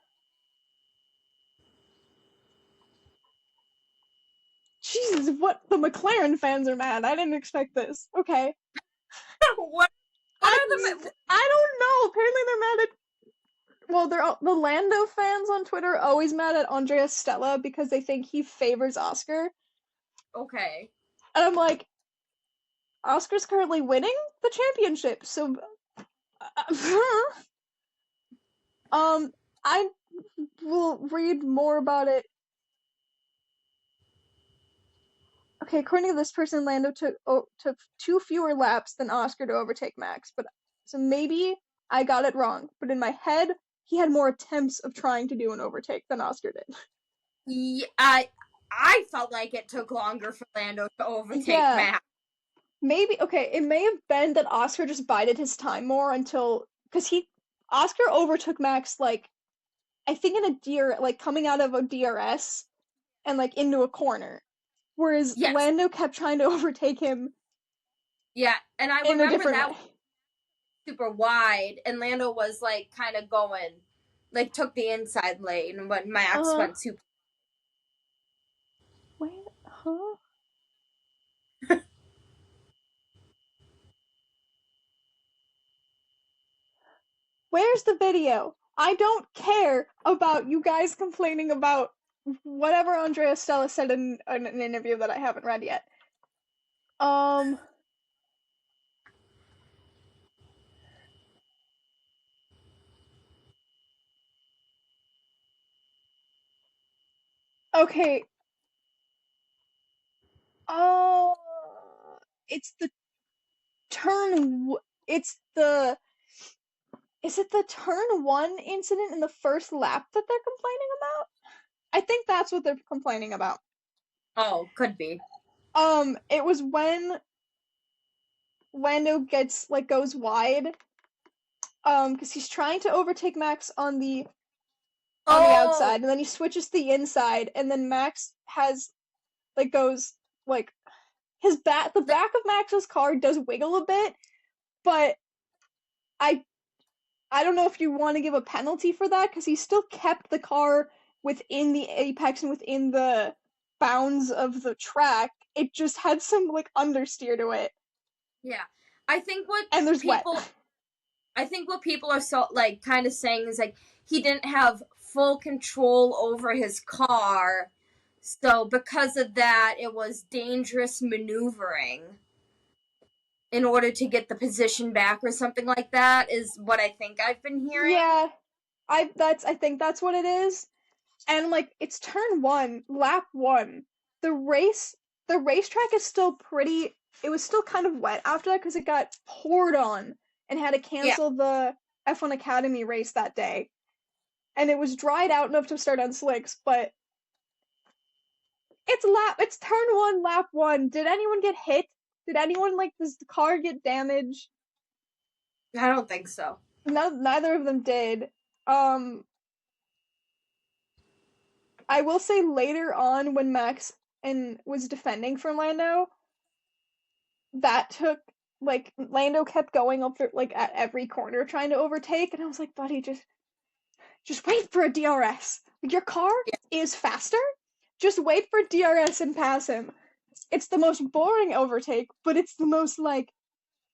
Jesus, what the McLaren fans are mad. I didn't expect this. Okay. what I are the I don't know. Apparently they're mad at well, the Lando fans on Twitter are always mad at Andrea Stella because they think he favors Oscar. Okay. And I'm like, Oscar's currently winning the championship, so I will read more about it. Okay, according to this person, Lando took 2 fewer laps than Oscar to overtake Max, but so maybe I got it wrong. But in my head, he had more attempts of trying to do an overtake than Oscar did. Yeah, I felt like it took longer for Lando to overtake Yeah, Max. maybe okay. It may have been that Oscar just bided his time more until because Oscar overtook Max like I think in a DR like coming out of a DRS and like into a corner, whereas Yes. Lando kept trying to overtake him Yeah, and I in a remember different that way. was super wide, and Lando was like kind of going, like took the inside lane when Max Uh, went super. wait, huh? Where's the video? I don't care about you guys complaining about whatever Andrea Stella said in an interview that I haven't read yet. Um, okay. Oh, it's the turn. It's the. Is it the turn 1 incident in the first lap that they're complaining about? I think that's what they're complaining about. Oh, could be. It was when Lando gets like goes wide, because he's trying to overtake Max on the Oh, outside, and then he switches to the inside, and then Max has like goes like the the, back of Max's car does wiggle a bit, but I I don't know if you want to give a penalty for that because he still kept the car within the apex and within the bounds of the track. It just had some like understeer to it, yeah. I think what and there's wet. people, I think what people are so like kind of saying is like he didn't have full control over his car, so because of that, it was dangerous maneuvering in order to get the position back or something like that is what I think I've been hearing. Yeah, I think that's what it is. And like it's turn 1, lap 1. The race the racetrack is still pretty it was still kind of wet after that because it got poured on and had to Yeah, cancel the F1 Academy race that day. And it was dried out enough to start on slicks, but it's turn 1, lap 1. Did anyone get hit? Did anyone like does the car get damaged? I don't think so. No, neither of them did. Um I will say later on when Max and was defending for Lando, that took like Lando kept going up for like at every corner trying to overtake, and I was like, buddy, just wait for a DRS. Like, your car Yeah, is faster. Just wait for DRS and pass him. It's the most boring overtake, but it's the most like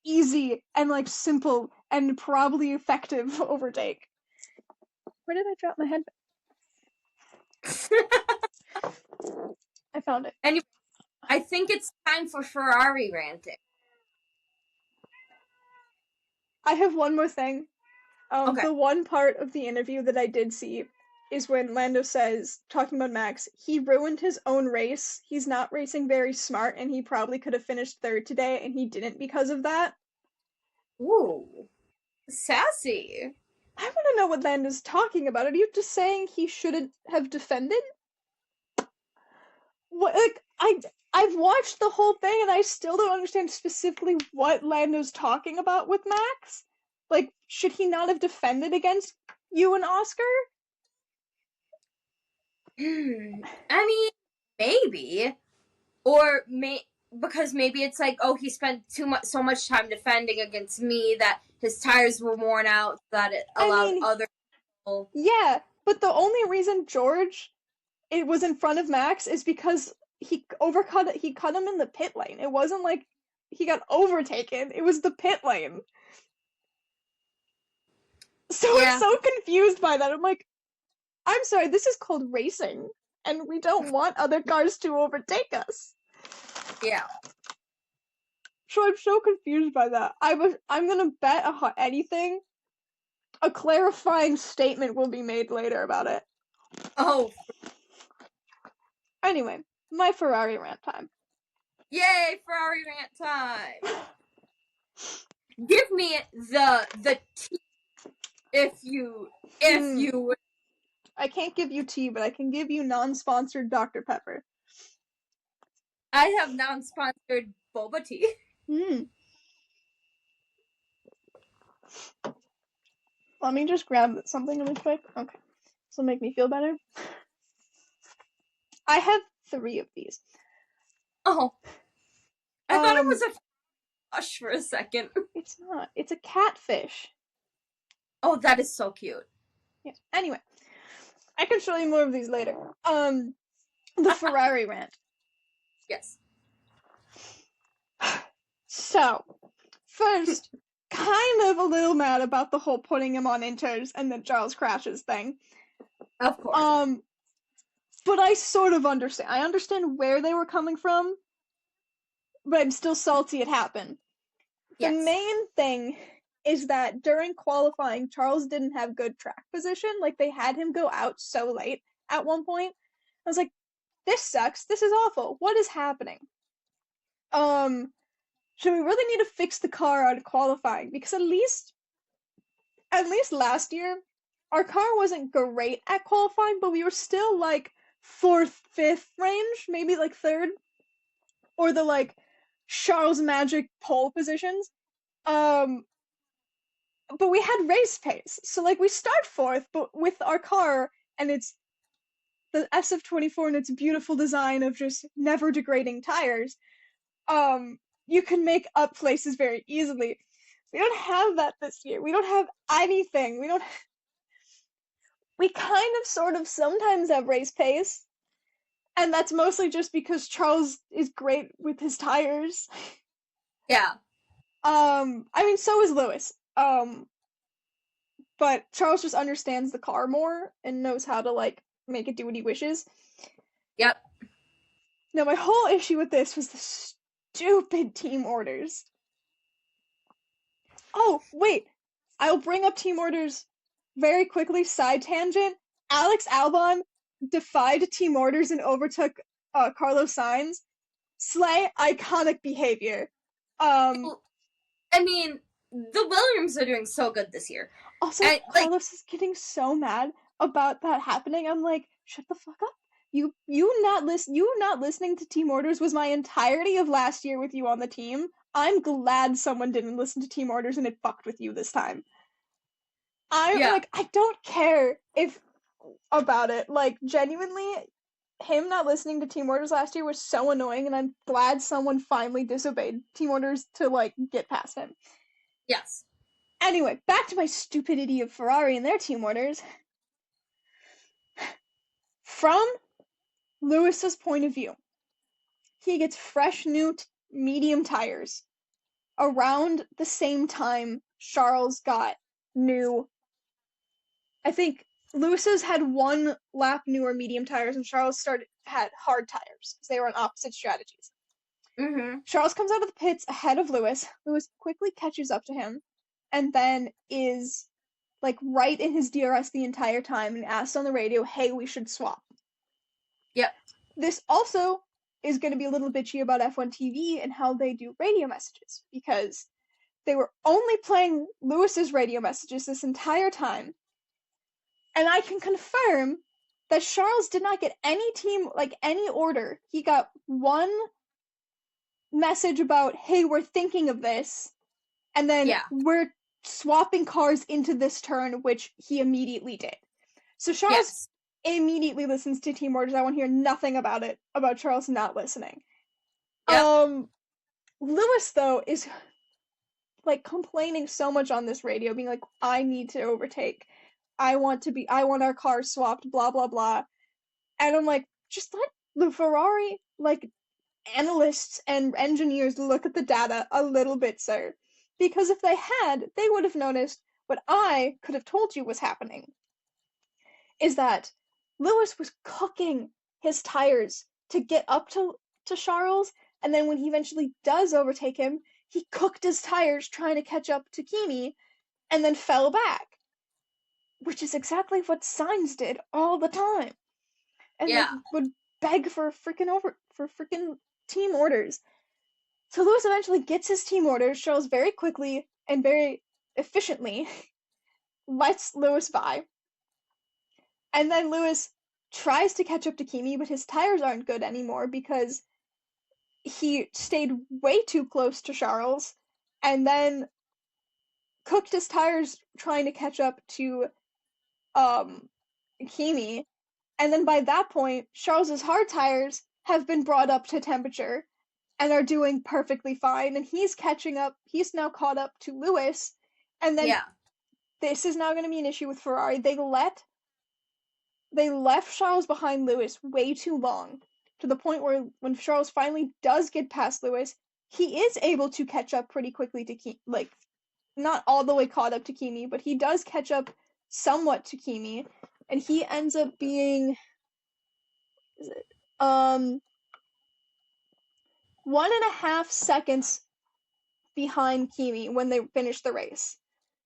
easy and like simple and probably effective overtake. Where did I drop my head? I found it. anyway, I think it's time for Ferrari ranting. I have one more thing. Okay. The one part of the interview that I did see is when Lando says, talking about Max, he ruined his own race. He's not racing very smart, and he probably could have finished third today, and he didn't because of that. Ooh, sassy. I want to know what Lando's talking about. Are you just saying he shouldn't have defended? What, like, I've watched the whole thing and I still don't understand specifically what Lando's talking about with Max. Like, should he not have defended against you and Oscar? I mean, maybe, or because maybe it's like, oh, he spent so much time defending against me that his tires were worn out, that it I allowed mean, other people. yeah, but the only reason George it was in front of Max is because he cut him in the pit lane. It wasn't like he got overtaken. It was the pit lane. So I'm Yeah, so confused by that. I'm like, I'm sorry, this is called racing, and we don't want other cars to overtake us. yeah. So I'm so confused by that. I'm gonna bet anything. A clarifying statement will be made later about it. Oh, Anyway, my Ferrari rant time. yay, Ferrari rant time. Give me the tea if Hmm. you. I can't give you tea, but I can give you non-sponsored Dr. Pepper. I have non-sponsored boba tea. Hmm. Let me just grab something really quick. Okay. This will make me feel better. I have 3 of these. Oh, I thought it Um, was a fish for a second. it's not. It's a catfish. Oh, that is so cute. Yes. Anyway, I can show you more of these later. The Ferrari rant. Yes. So, first, kind of a little mad about the whole putting him on inters and then Charles crashes thing. Of course. But I sort of understand. I understand where they were coming from, but I'm still salty it happened. The Yes. main thing is that during qualifying, Charles didn't have good track position. Like, they had him go out so late at one point. I was like, this sucks. This is awful. What is happening? So we really need to fix the car out of qualifying because at least last year, our car wasn't great at qualifying, but we were still like fourth, fifth range, maybe like third, or the like Charles Magic pole positions. Um, but we had race pace, so like we start fourth, but with our car and it's the SF24 and its beautiful design of just never degrading tires. You can make up places very easily. We don't have that this year. We don't have anything. We kind of sort of sometimes have race pace, and that's mostly just because Charles is great with his tires. Yeah. I mean, so is Lewis. But Charles just understands the car more and knows how to like make it do what he wishes. Yep. Now, my whole issue with this was the stupid team orders. Oh, wait. I'll bring up team orders very quickly. Side tangent. Alex Albon defied team orders and overtook Carlos Sainz. Slay, iconic behavior. Um, I mean, the Williams are doing so good this year. Also, And like, Carlos is getting so mad about that happening. I'm like, shut the fuck up. You not listening to team orders was my entirety of last year with you on the team. I'm glad someone didn't listen to team orders and it fucked with you this time. yeah. I don't care if about it. Like, genuinely, him not listening to team orders last year was so annoying, and I'm glad someone finally disobeyed team orders to like get past him. Yes. Anyway, back to my stupidity of Ferrari and their team orders. From Lewis's point of view, he gets fresh new medium tires around the same time Charles got new. I think Lewis's had 1 lap newer medium tires, and Charles had hard tires because they were on opposite strategies. Mm-hmm. Charles comes out of the pits ahead of Lewis. Lewis quickly catches up to him, and then is like right in his DRS the entire time and asked on the radio, hey, we should swap. Yep. This also is going to be a little bitchy about F1 TV and how they do radio messages, because they were only playing Lewis's radio messages this entire time. And I can confirm that Charles did not get any team, like any order. He got one message about, hey, we're thinking of this, and then we're swapping cars into this turn, which he immediately did. So Charles immediately listens to team orders. I want to hear nothing about it, about Charles not listening. Yep. Lewis, though, is like complaining so much on this radio, being like, I need to overtake. I want our cars swapped, blah, blah, blah. And I'm like, just let the Ferrari, like, analysts and engineers look at the data a little bit, sir. Because if they had, they would have noticed what I could have told you was happening. Is that Lewis was cooking his tires to get up to Charles, and then when he eventually does overtake him, he cooked his tires trying to catch up to Kimi, and then fell back. Which is exactly what Sainz did all the time. And like, would beg for freaking team orders. So Lewis eventually gets his team orders. Charles very quickly and very efficiently lets Lewis by. And then Lewis tries to catch up to Kimi, but his tires aren't good anymore because he stayed way too close to Charles and then cooked his tires trying to catch up to Kimi. And then by that point, Charles's hard tires have been brought up to temperature and are doing perfectly fine, and he's catching up. He's now caught up to Lewis, and then this is now going to be an issue with Ferrari. They left Charles behind Lewis way too long, to the point where when Charles finally does get past Lewis, he is able to catch up pretty quickly to Kimi, like, not all the way caught up to Kimi, but he does catch up somewhat to Kimi, and he ends up being 1.5 seconds behind Kimi when they finished the race.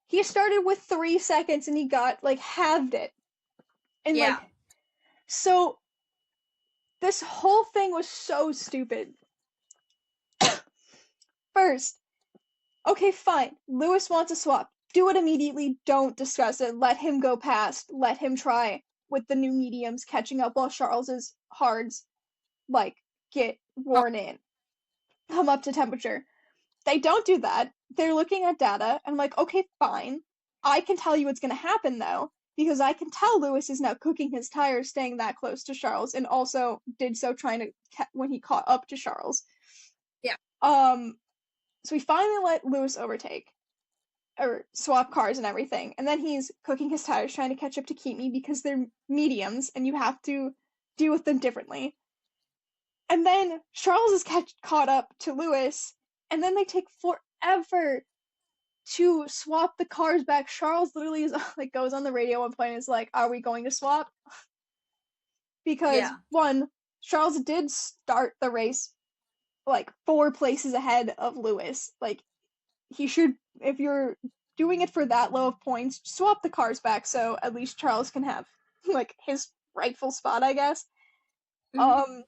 He started with 3 seconds and he got, like, halved it. And, like, so this whole thing was so stupid. First, okay, fine. Lewis wants a swap. Do it immediately. Don't discuss it. Let him go past. Let him try with the new mediums catching up while Charles's hards, like, get worn in. Come up to temperature. They don't do that. They're looking at data. And I'm like, okay, fine. I can tell you what's going to happen, though, because I can tell Lewis is now cooking his tires staying that close to Charles, and also did so trying to when he caught up to Charles. Yeah. So we finally let Lewis overtake, or swap cars and everything, and then he's cooking his tires trying to catch up to Kimi because they're mediums, and you have to deal with them differently. And then Charles is caught up to Lewis, and then they take forever to swap the cars back. Charles literally is like goes on the radio at one point and is like, "Are we going to swap?" Because one, Charles did start the race like 4 places ahead of Lewis. Like, he should, if you're doing it for that low of points, swap the cars back so at least Charles can have like his rightful spot, I guess. Mm-hmm.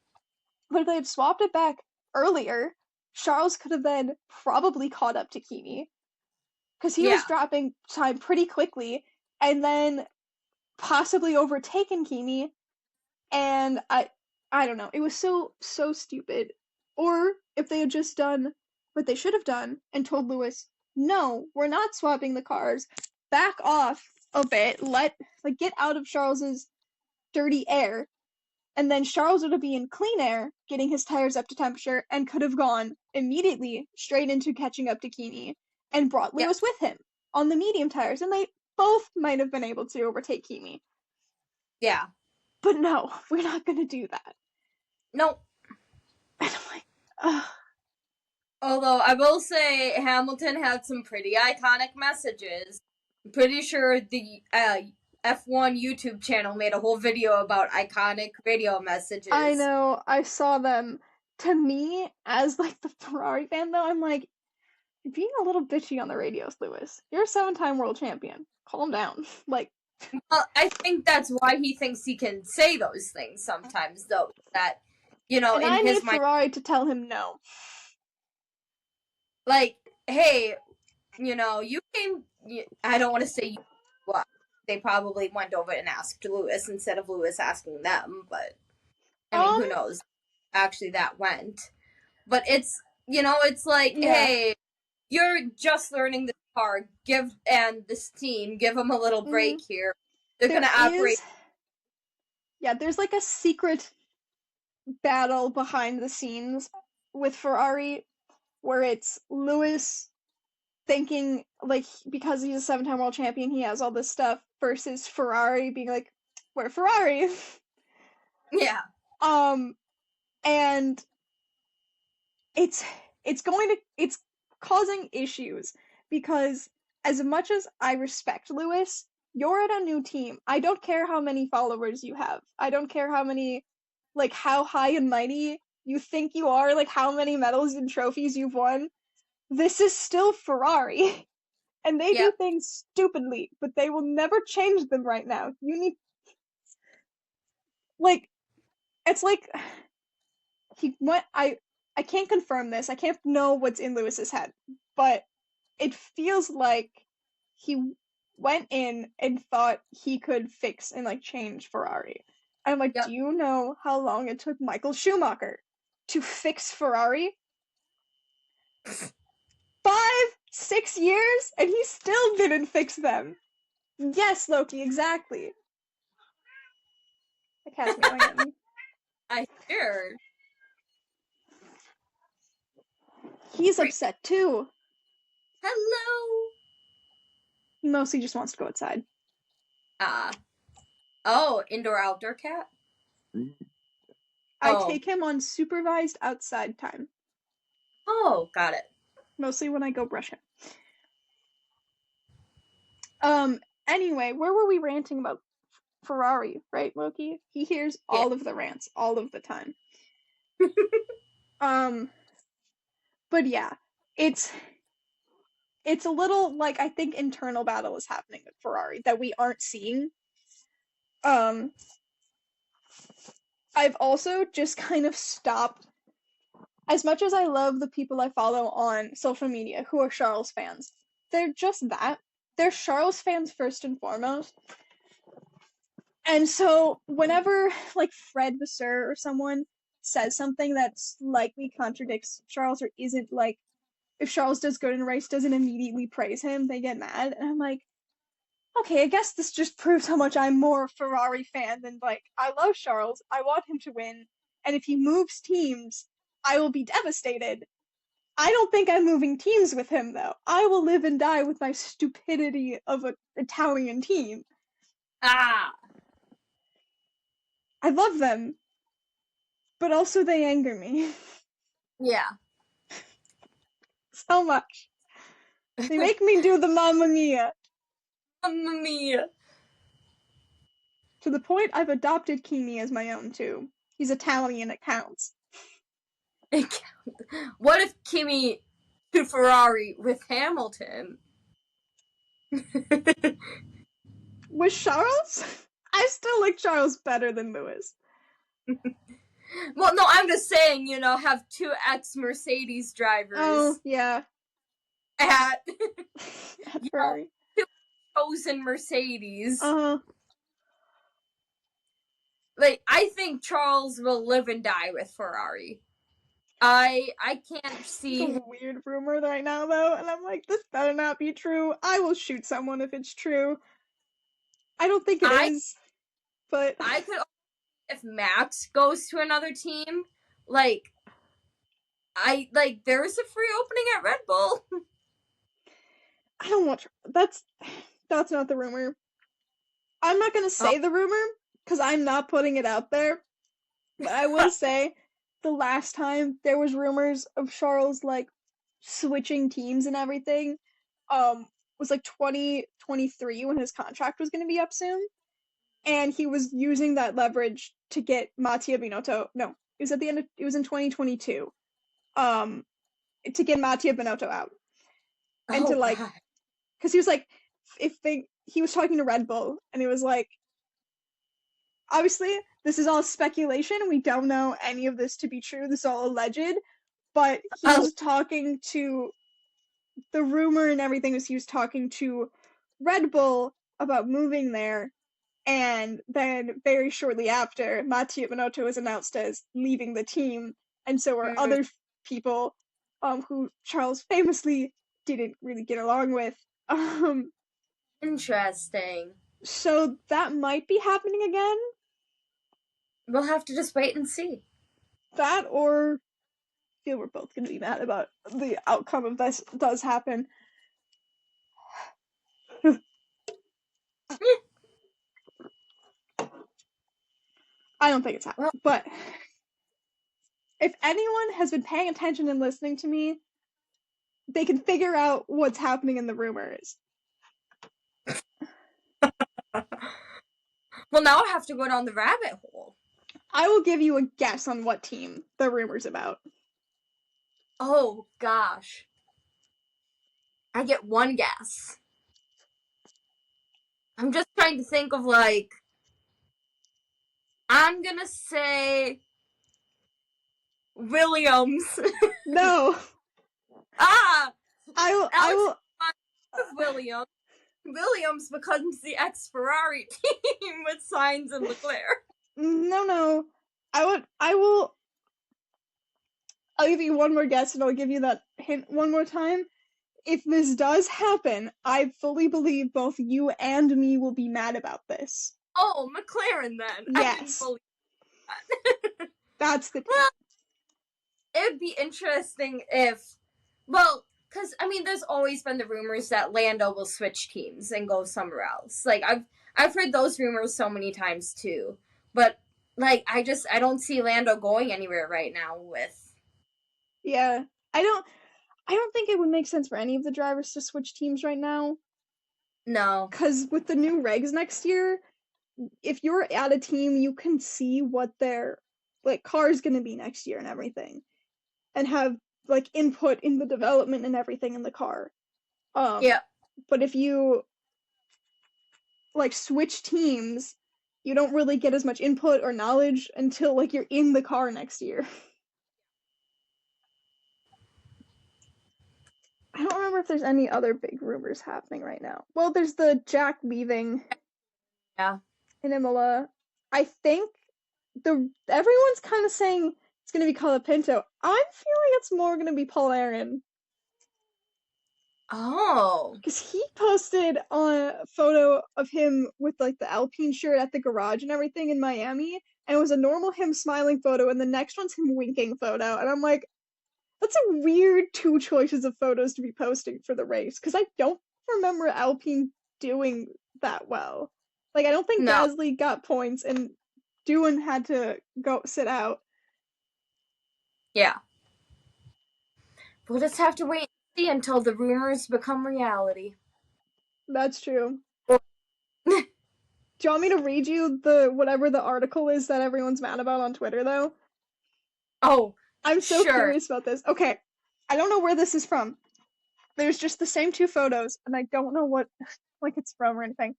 But if they had swapped it back earlier, Charles could have then probably caught up to Kimi, because he was dropping time pretty quickly, and then possibly overtaken Kimi, and I don't know. It was so stupid. Or if they had just done what they should have done and told Lewis, no, we're not swapping the cars. Back off a bit. Get out of Charles's dirty air. And then Charles would be in clean air, getting his tires up to temperature, and could have gone immediately straight into catching up to Kimi, and brought Lewis with him on the medium tires, and they both might have been able to overtake Kimi. Yeah. But no, we're not going to do that. Nope. And I'm like, ugh. Although I will say Hamilton had some pretty iconic messages. I'm pretty sure the F1 YouTube channel made a whole video about iconic radio messages. I know, I saw them. To me, as like the Ferrari fan though, I'm like, You're being a little bitchy on the radios, Lewis. You're a 7-time world champion. Calm down. Like, Well, I think that's why he thinks he can say those things sometimes, though. That, and in I his need mind, Ferrari to tell him no. like, hey, you came. I don't want to say you. Well, they probably went over and asked Lewis instead of Lewis asking them, but I mean, Um, who knows? Actually, that went. But it's like, yeah. hey, you're just learning this car. And this team, give them a little Mm, break here. They're there gonna operate. is, yeah, there's like a secret battle behind the scenes with Ferrari where it's Lewis thinking like because he's a 7-time world champion he has all this stuff versus Ferrari being like we're Ferrari. Yeah, um and it's it's causing issues because as much as I respect Lewis, you're at a new team. I don't care how many followers you have. I don't care how many like how high and mighty you think you are, like how many medals and trophies you've won. This is still Ferrari. And they yeah, do things stupidly, but they will never change them right now. You need like it's like he went I can't confirm this. I can't know what's in Lewis's head, but it feels like he went in and thought he could fix and like change Ferrari. And I'm like, do yep. you know how long it took Michael Schumacher to fix Ferrari? 5, 6 years, and he still didn't fix them. Yes, Loki, exactly. The cat's meowing at me. I hear. He's Great. upset too. Hello. He mostly just wants to go outside. Ah. Oh, indoor outdoor cat. I Oh. take him on supervised outside time, Oh, got it. mostly when I go brush him. Anyway, where were we ranting about Ferrari, right, Loki? He hears Yeah. all of the rants all of the time. Um, but yeah, it's it's a little like I think internal battle is happening with Ferrari that we aren't seeing. Um, I've also just kind of stopped as much as I love the people I follow on social media who are Charles fans, they're just that. They're Charles fans first and foremost. And so whenever like Fred Vasseur or someone says something that slightly contradicts Charles or isn't like if Charles does good in a race doesn't immediately praise him, they get mad. And I'm like, okay, I guess this just proves how much I'm more a Ferrari fan than like I love Charles. I want him to win. And if he moves teams, I will be devastated. I don't think I'm moving teams with him though. I will live and die with my stupidity of an Italian team. Ah. I love them, but also they anger me Yeah. so much. They make me do the Mamma Mia Mamma mia. to the point I've adopted Kimi as my own too. He's Italian, it counts. What if Kimi to Ferrari with Hamilton? With Charles, I still like Charles better than Lewis. Well, no, I'm just saying, have two ex Mercedes Oh drivers yeah, at, at you know, Ferrari. two chosen Mercedes. Uh, Like, I think Charles will live and die with Ferrari. I can't it's see a him. weird rumor right now though, and I'm like, this better not be true. I will shoot someone if it's true. I don't think it I is, but I could if Max goes to another team, like there's a free opening at Red Bull. I don't want. That's not the rumor. I'm not gonna Oh, say the rumor because I'm not putting it out there. But I will say the last time there was rumors of Charles like switching teams and everything, was like 2023 when his contract was gonna be up soon, and he was using that leverage to get Mattia Binotto. No, it was at the end. It was in 2022. Um, to get Mattia Binotto out. and to Oh like, god. because he was like, he was talking to Red Bull, and he was like, obviously, this is all speculation. We don't know any of this to be true. This is all alleged. But he Oh, was talking to the rumor and everything was he was talking to Red Bull about moving there. And then very shortly after, Mattia Binotto was announced as leaving the team. And so were mm, other people who Charles famously didn't really get along with. Um, interesting. so that might be happening again. We'll have to just wait and see. That or I feel we're both going to be mad about the outcome of this does happen. I don't think it's Well, happening. But if anyone has been paying attention and listening to me, they can figure out what's happening in the rumors. well, now I have to go down the rabbit hole. I will give you a guess on what team the rumor's about. Oh gosh. I get one guess. I'm just trying to think of like I'm gonna say Williams. No, ah, I Alex will. with Williams. Williams becomes the ex-Ferrari team with Sainz and Leclerc. No. I will. I'll give you one more guess, and I'll give you that hint one more time. If this does happen, I fully believe both you and me will be mad about this. Oh, McLaren then. I didn't Yes, believe that. that's the team. Well, it would be interesting if, well, because I mean, there's always been the rumors that Lando will switch teams and go somewhere else. Like I've heard those rumors so many times too, but like I don't see Lando going anywhere right now with. Yeah, I don't. I don't think it would make sense for any of the drivers to switch teams right now. No. Because with the new regs next year, if you're at a team, you can see what their like car is going to be next year and everything, and have like input in the development and everything in the car. Um, Yeah. but if you like switch teams, you don't really get as much input or knowledge until like you're in the car next year. I don't remember if there's any other big rumors happening right now. Well, there's the Jack leaving Yeah. in Imola. I think the everyone's kind of saying it's going to be Colapinto. I'm feeling it's more going to be Paul Aaron Oh. because he posted on a photo of him with like the Alpine shirt at the garage and everything in Miami, and it was a normal him smiling photo, and the next one's him winking photo, and I'm like, that's a weird two choices of photos to be posting for the race because I don't remember Alpine doing that well. Like I don't think No. Gasly got points and Doohan had to go sit out. Yeah. We'll just have to wait and see until the rumors become reality. That's true. Do you want me to read you the whatever the article is that everyone's mad about on Twitter though? Oh, I'm so sure. curious about this. Okay. I don't know where this is from. There's just the same two photos and I don't know what like it's from or anything.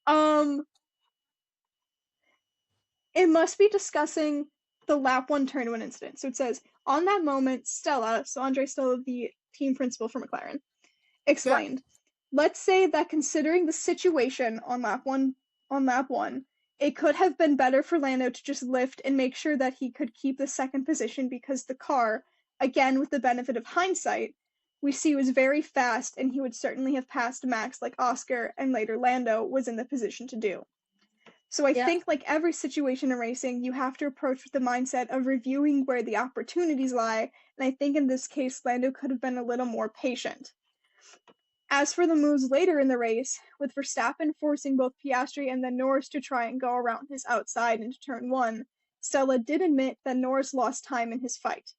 Um it must be discussing the lap 1 turn 1 incident. So it says, on that moment, Stella, so Andre Stella, the team principal for McLaren, Yep. explained, let's say that considering the situation on lap 1, it could have been better for Lando to just lift and make sure that he could keep the second position because the car, again with the benefit of hindsight, we see was very fast and he would certainly have passed Max like Oscar and later Lando was in the position to do. So I Yep. think like every situation in racing, you have to approach with the mindset of reviewing where the opportunities lie, and I think in this case Lando could have been a little more patient. As for the moves later in the race, with Verstappen forcing both Piastri and then Norris to try and go around his outside into turn 1, Stella did admit that Norris lost time in his fight.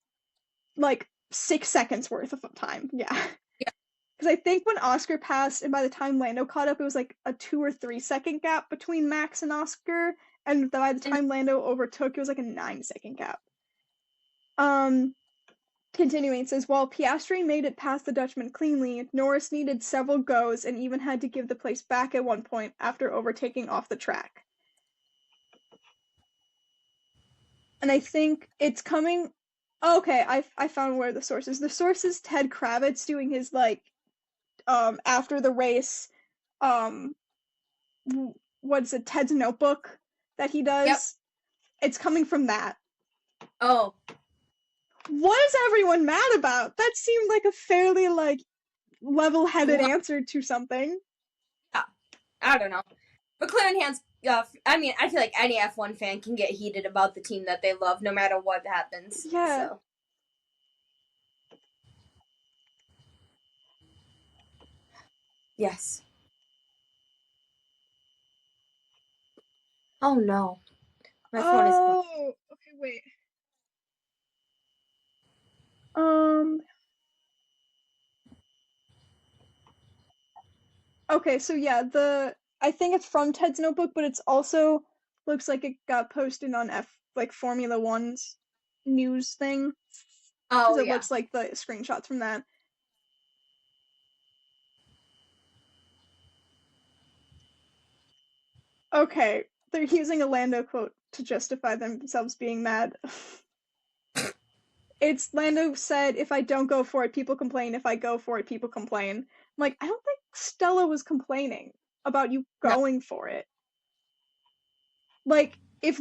Like 6 seconds worth of time, yeah. Yeah. Because I think when Oscar passed, and by the time Lando caught up, it was like a 2 or 3 second gap between Max and Oscar, and by the And time Lando overtook, it was like a 9 second gap. Um, Continuing, it says, while Piastri made it past the Dutchman cleanly, Norris needed several goes and even had to give the place back at one point after overtaking off the track. And I think it's coming. Okay, I found where the source is. The source is Ted Kravitz doing his like after the race what's it, Ted's notebook that he does. Yep. It's coming from that. Oh. What is everyone mad about? That seemed like a fairly like level-headed answer to something. Yeah. I don't know. McLaren hands. I mean, I feel like any F1 fan can get heated about the team that they love, no matter what happens. Yeah. So. Yes. Oh no. My phone is. Oh, okay, wait. Okay, so yeah, I think it's from Ted's notebook, but it's also looks like it got posted on Formula One's news thing. Because Oh it yeah. looks like the screenshots from that. Okay, they're using a Lando quote to justify themselves being mad. It's Lando said, if I don't go for it, people complain. If I go for it, people complain. I'm like, I don't think Stella was complaining about you No. going for it. Like, if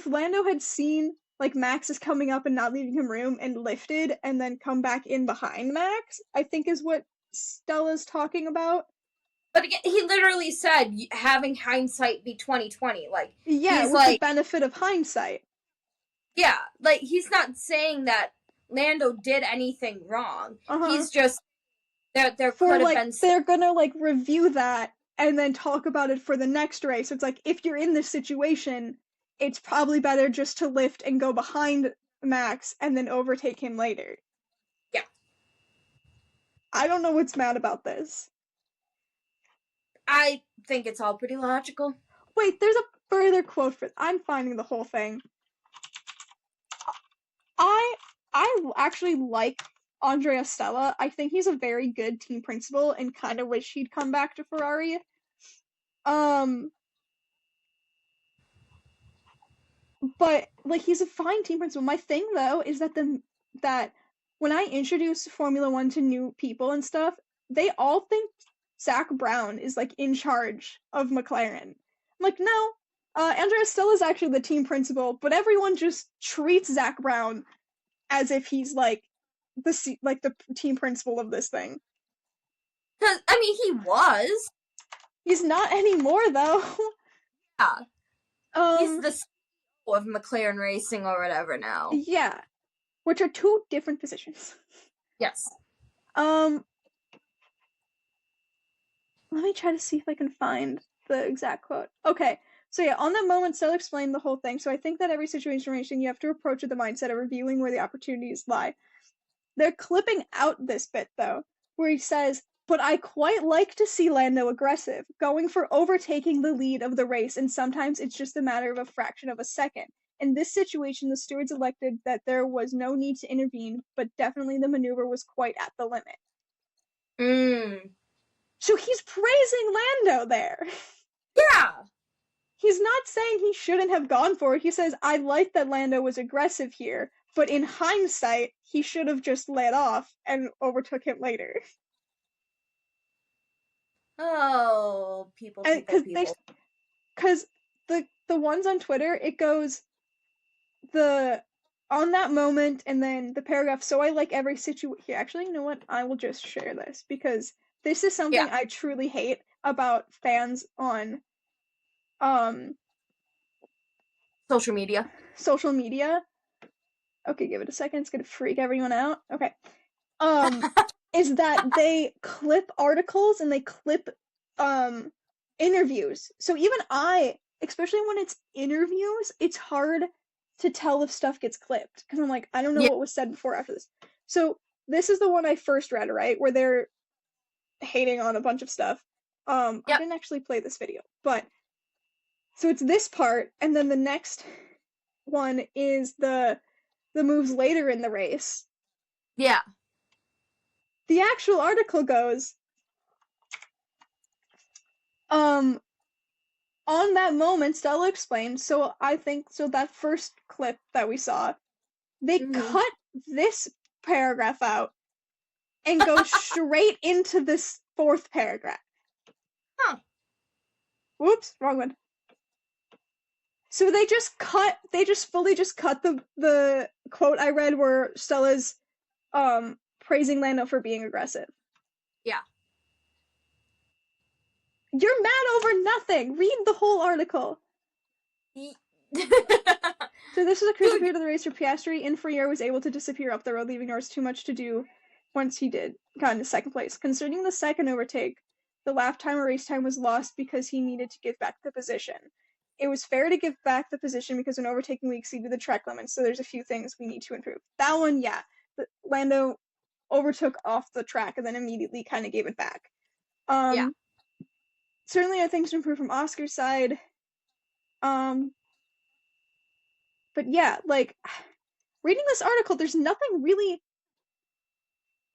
Lando had seen like Max is coming up and not leaving him room and lifted and then come back in behind Max, I think is what Stella's talking about. But again, he literally said having hindsight be 2020. Like Yeah, he's with like, the benefit of hindsight. yeah, like he's not saying that Lando did anything wrong. He's just there could have been. They're gonna like review that and then talk about it for the next race. It's like if you're in this situation, it's probably better just to lift and go behind Max and then overtake him later. Yeah. I don't know what's mad about this. I think it's all pretty logical. Wait, there's a further quote for. I'm finding the whole thing. I actually like Andrea Stella. I think he's a very good team principal and kind of wish he'd come back to Ferrari. But like he's a fine team principal. My thing though is that when I introduce Formula One to new people and stuff, they all think Zach Brown is like in charge of McLaren. I'm like, no, Andrea Stella is actually the team principal, but everyone just treats Zach Brown as if he's like the team principal of this thing. Because I mean, he was. He's not anymore though. Yeah. He's the CEO of McLaren Racing or whatever now. Yeah, which are two different positions. Yes. Let me try to see if I can find the exact quote. Okay, so yeah, on that moment, Stella explained the whole thing. So I think that every situation racing, you have to approach with the mindset of reviewing where the opportunities lie. They're clipping out this bit though, where he says, "But I quite like to see Lando aggressive, going for overtaking the lead of the race, and sometimes it's just a matter of a fraction of a second. In this situation, the stewards elected that there was no need to intervene, but definitely the maneuver was quite at the limit." So he's praising Lando there. Yeah. He's not saying he shouldn't have gone for it. He says, I like that Lando was aggressive here, but in hindsight, he should have just let off and overtook him later. Oh, people. Because the ones on Twitter, it goes on that moment and then the paragraph, so I like every situation. Here, actually, you know what? I will just share this because this is something I truly hate about fans on social media. Okay, give it a second. It's gonna freak everyone out. Okay. Is that they clip articles and they clip interviews. So even especially when it's interviews, it's hard to tell if stuff gets clipped because I'm like, I don't know what was said before after this. So this is the one I first read, right? Where they're hating on a bunch of stuff. I didn't actually play this video, but so it's this part, and then the next one is the moves later in the race. Yeah. The actual article goes, on that moment, Stella explained, so I think, so that first clip that we saw, they Mm-hmm. cut this paragraph out and go straight into this fourth paragraph. Huh. Whoops, wrong one. So they just fully just cut the quote I read where Stella's praising Lando for being aggressive. Yeah. You're mad over nothing. Read the whole article. So this is a crucial period of the race where Piastri in Ferrari was able to disappear up the road, leaving Norris too much to do once he got into second place. Concerning the second overtake, the lap time or race time was lost because he needed to give back the position. It was fair to give back the position because when overtaking we exceeded the track limits, so there's a few things we need to improve. That one, yeah. Lando overtook off the track and then immediately kind of gave it back. Yeah. Certainly I think to improve from Oscar's side. But yeah, like reading this article, there's nothing really.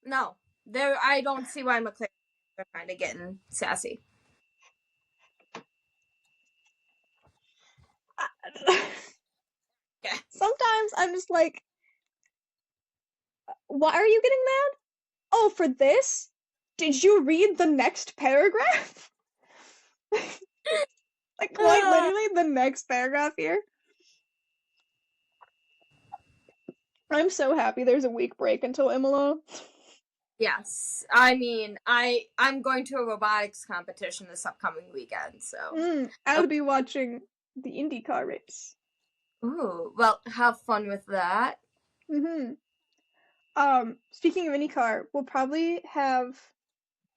No, there. I don't see why McLaren are kind of getting sassy. Yeah. Sometimes I'm just like, why are you getting mad? Oh, for this? Did you read the next paragraph? Like quite literally the next paragraph here. I'm so happy there's a week break until Imola. Yes, I mean, I'm going to a robotics competition this upcoming weekend, so. I'll be watching the IndyCar race. Ooh, well, have fun with that. Speaking of IndyCar, we'll probably have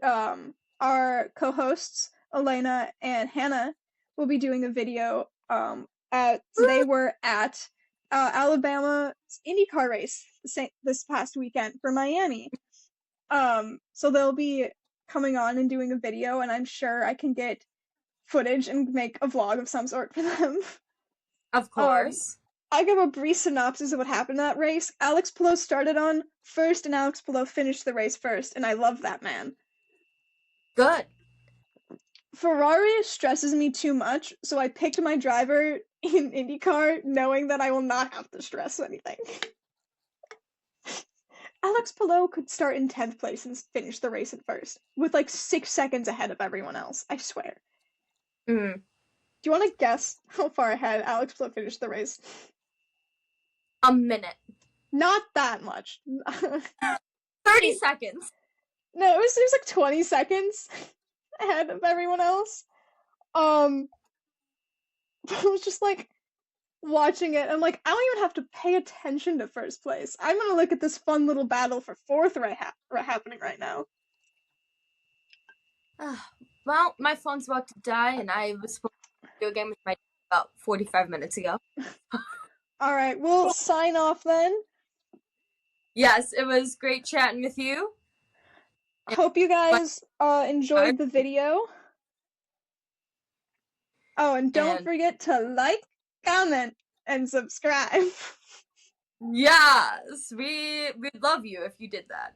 our co-hosts Elena and Hannah will be doing a video. They were at Alabama's IndyCar race this past weekend for Miami. So they'll be coming on and doing a video, and I'm sure I can get footage and make a vlog of some sort for them. Of course. I give a brief synopsis of what happened in that race. Alex Palou started on first, and Alex Palou finished the race first, and I love that man. Good. Ferrari stresses me too much, so I picked my driver in IndyCar knowing that I will not have to stress anything. Alex Palou could start in 10th place and finish the race in first, with like 6 seconds ahead of everyone else, I swear. Mm. Do you want to guess how far ahead Alex Palou finished the race? A minute. Not that much. 30 seconds. No, it was like 20 seconds ahead of everyone else. I was just like watching it. I'm like, I don't even have to pay attention to first place. I'm gonna look at this fun little battle for fourth happening right now. Well, my phone's about to die, and I was supposed to do a game with my dad about 45 minutes ago. All right, we'll sign off then. Yes, it was great chatting with you. Hope you guys enjoyed the video. Oh, and don't forget to like, comment, and subscribe. Yes, we'd love you if you did that.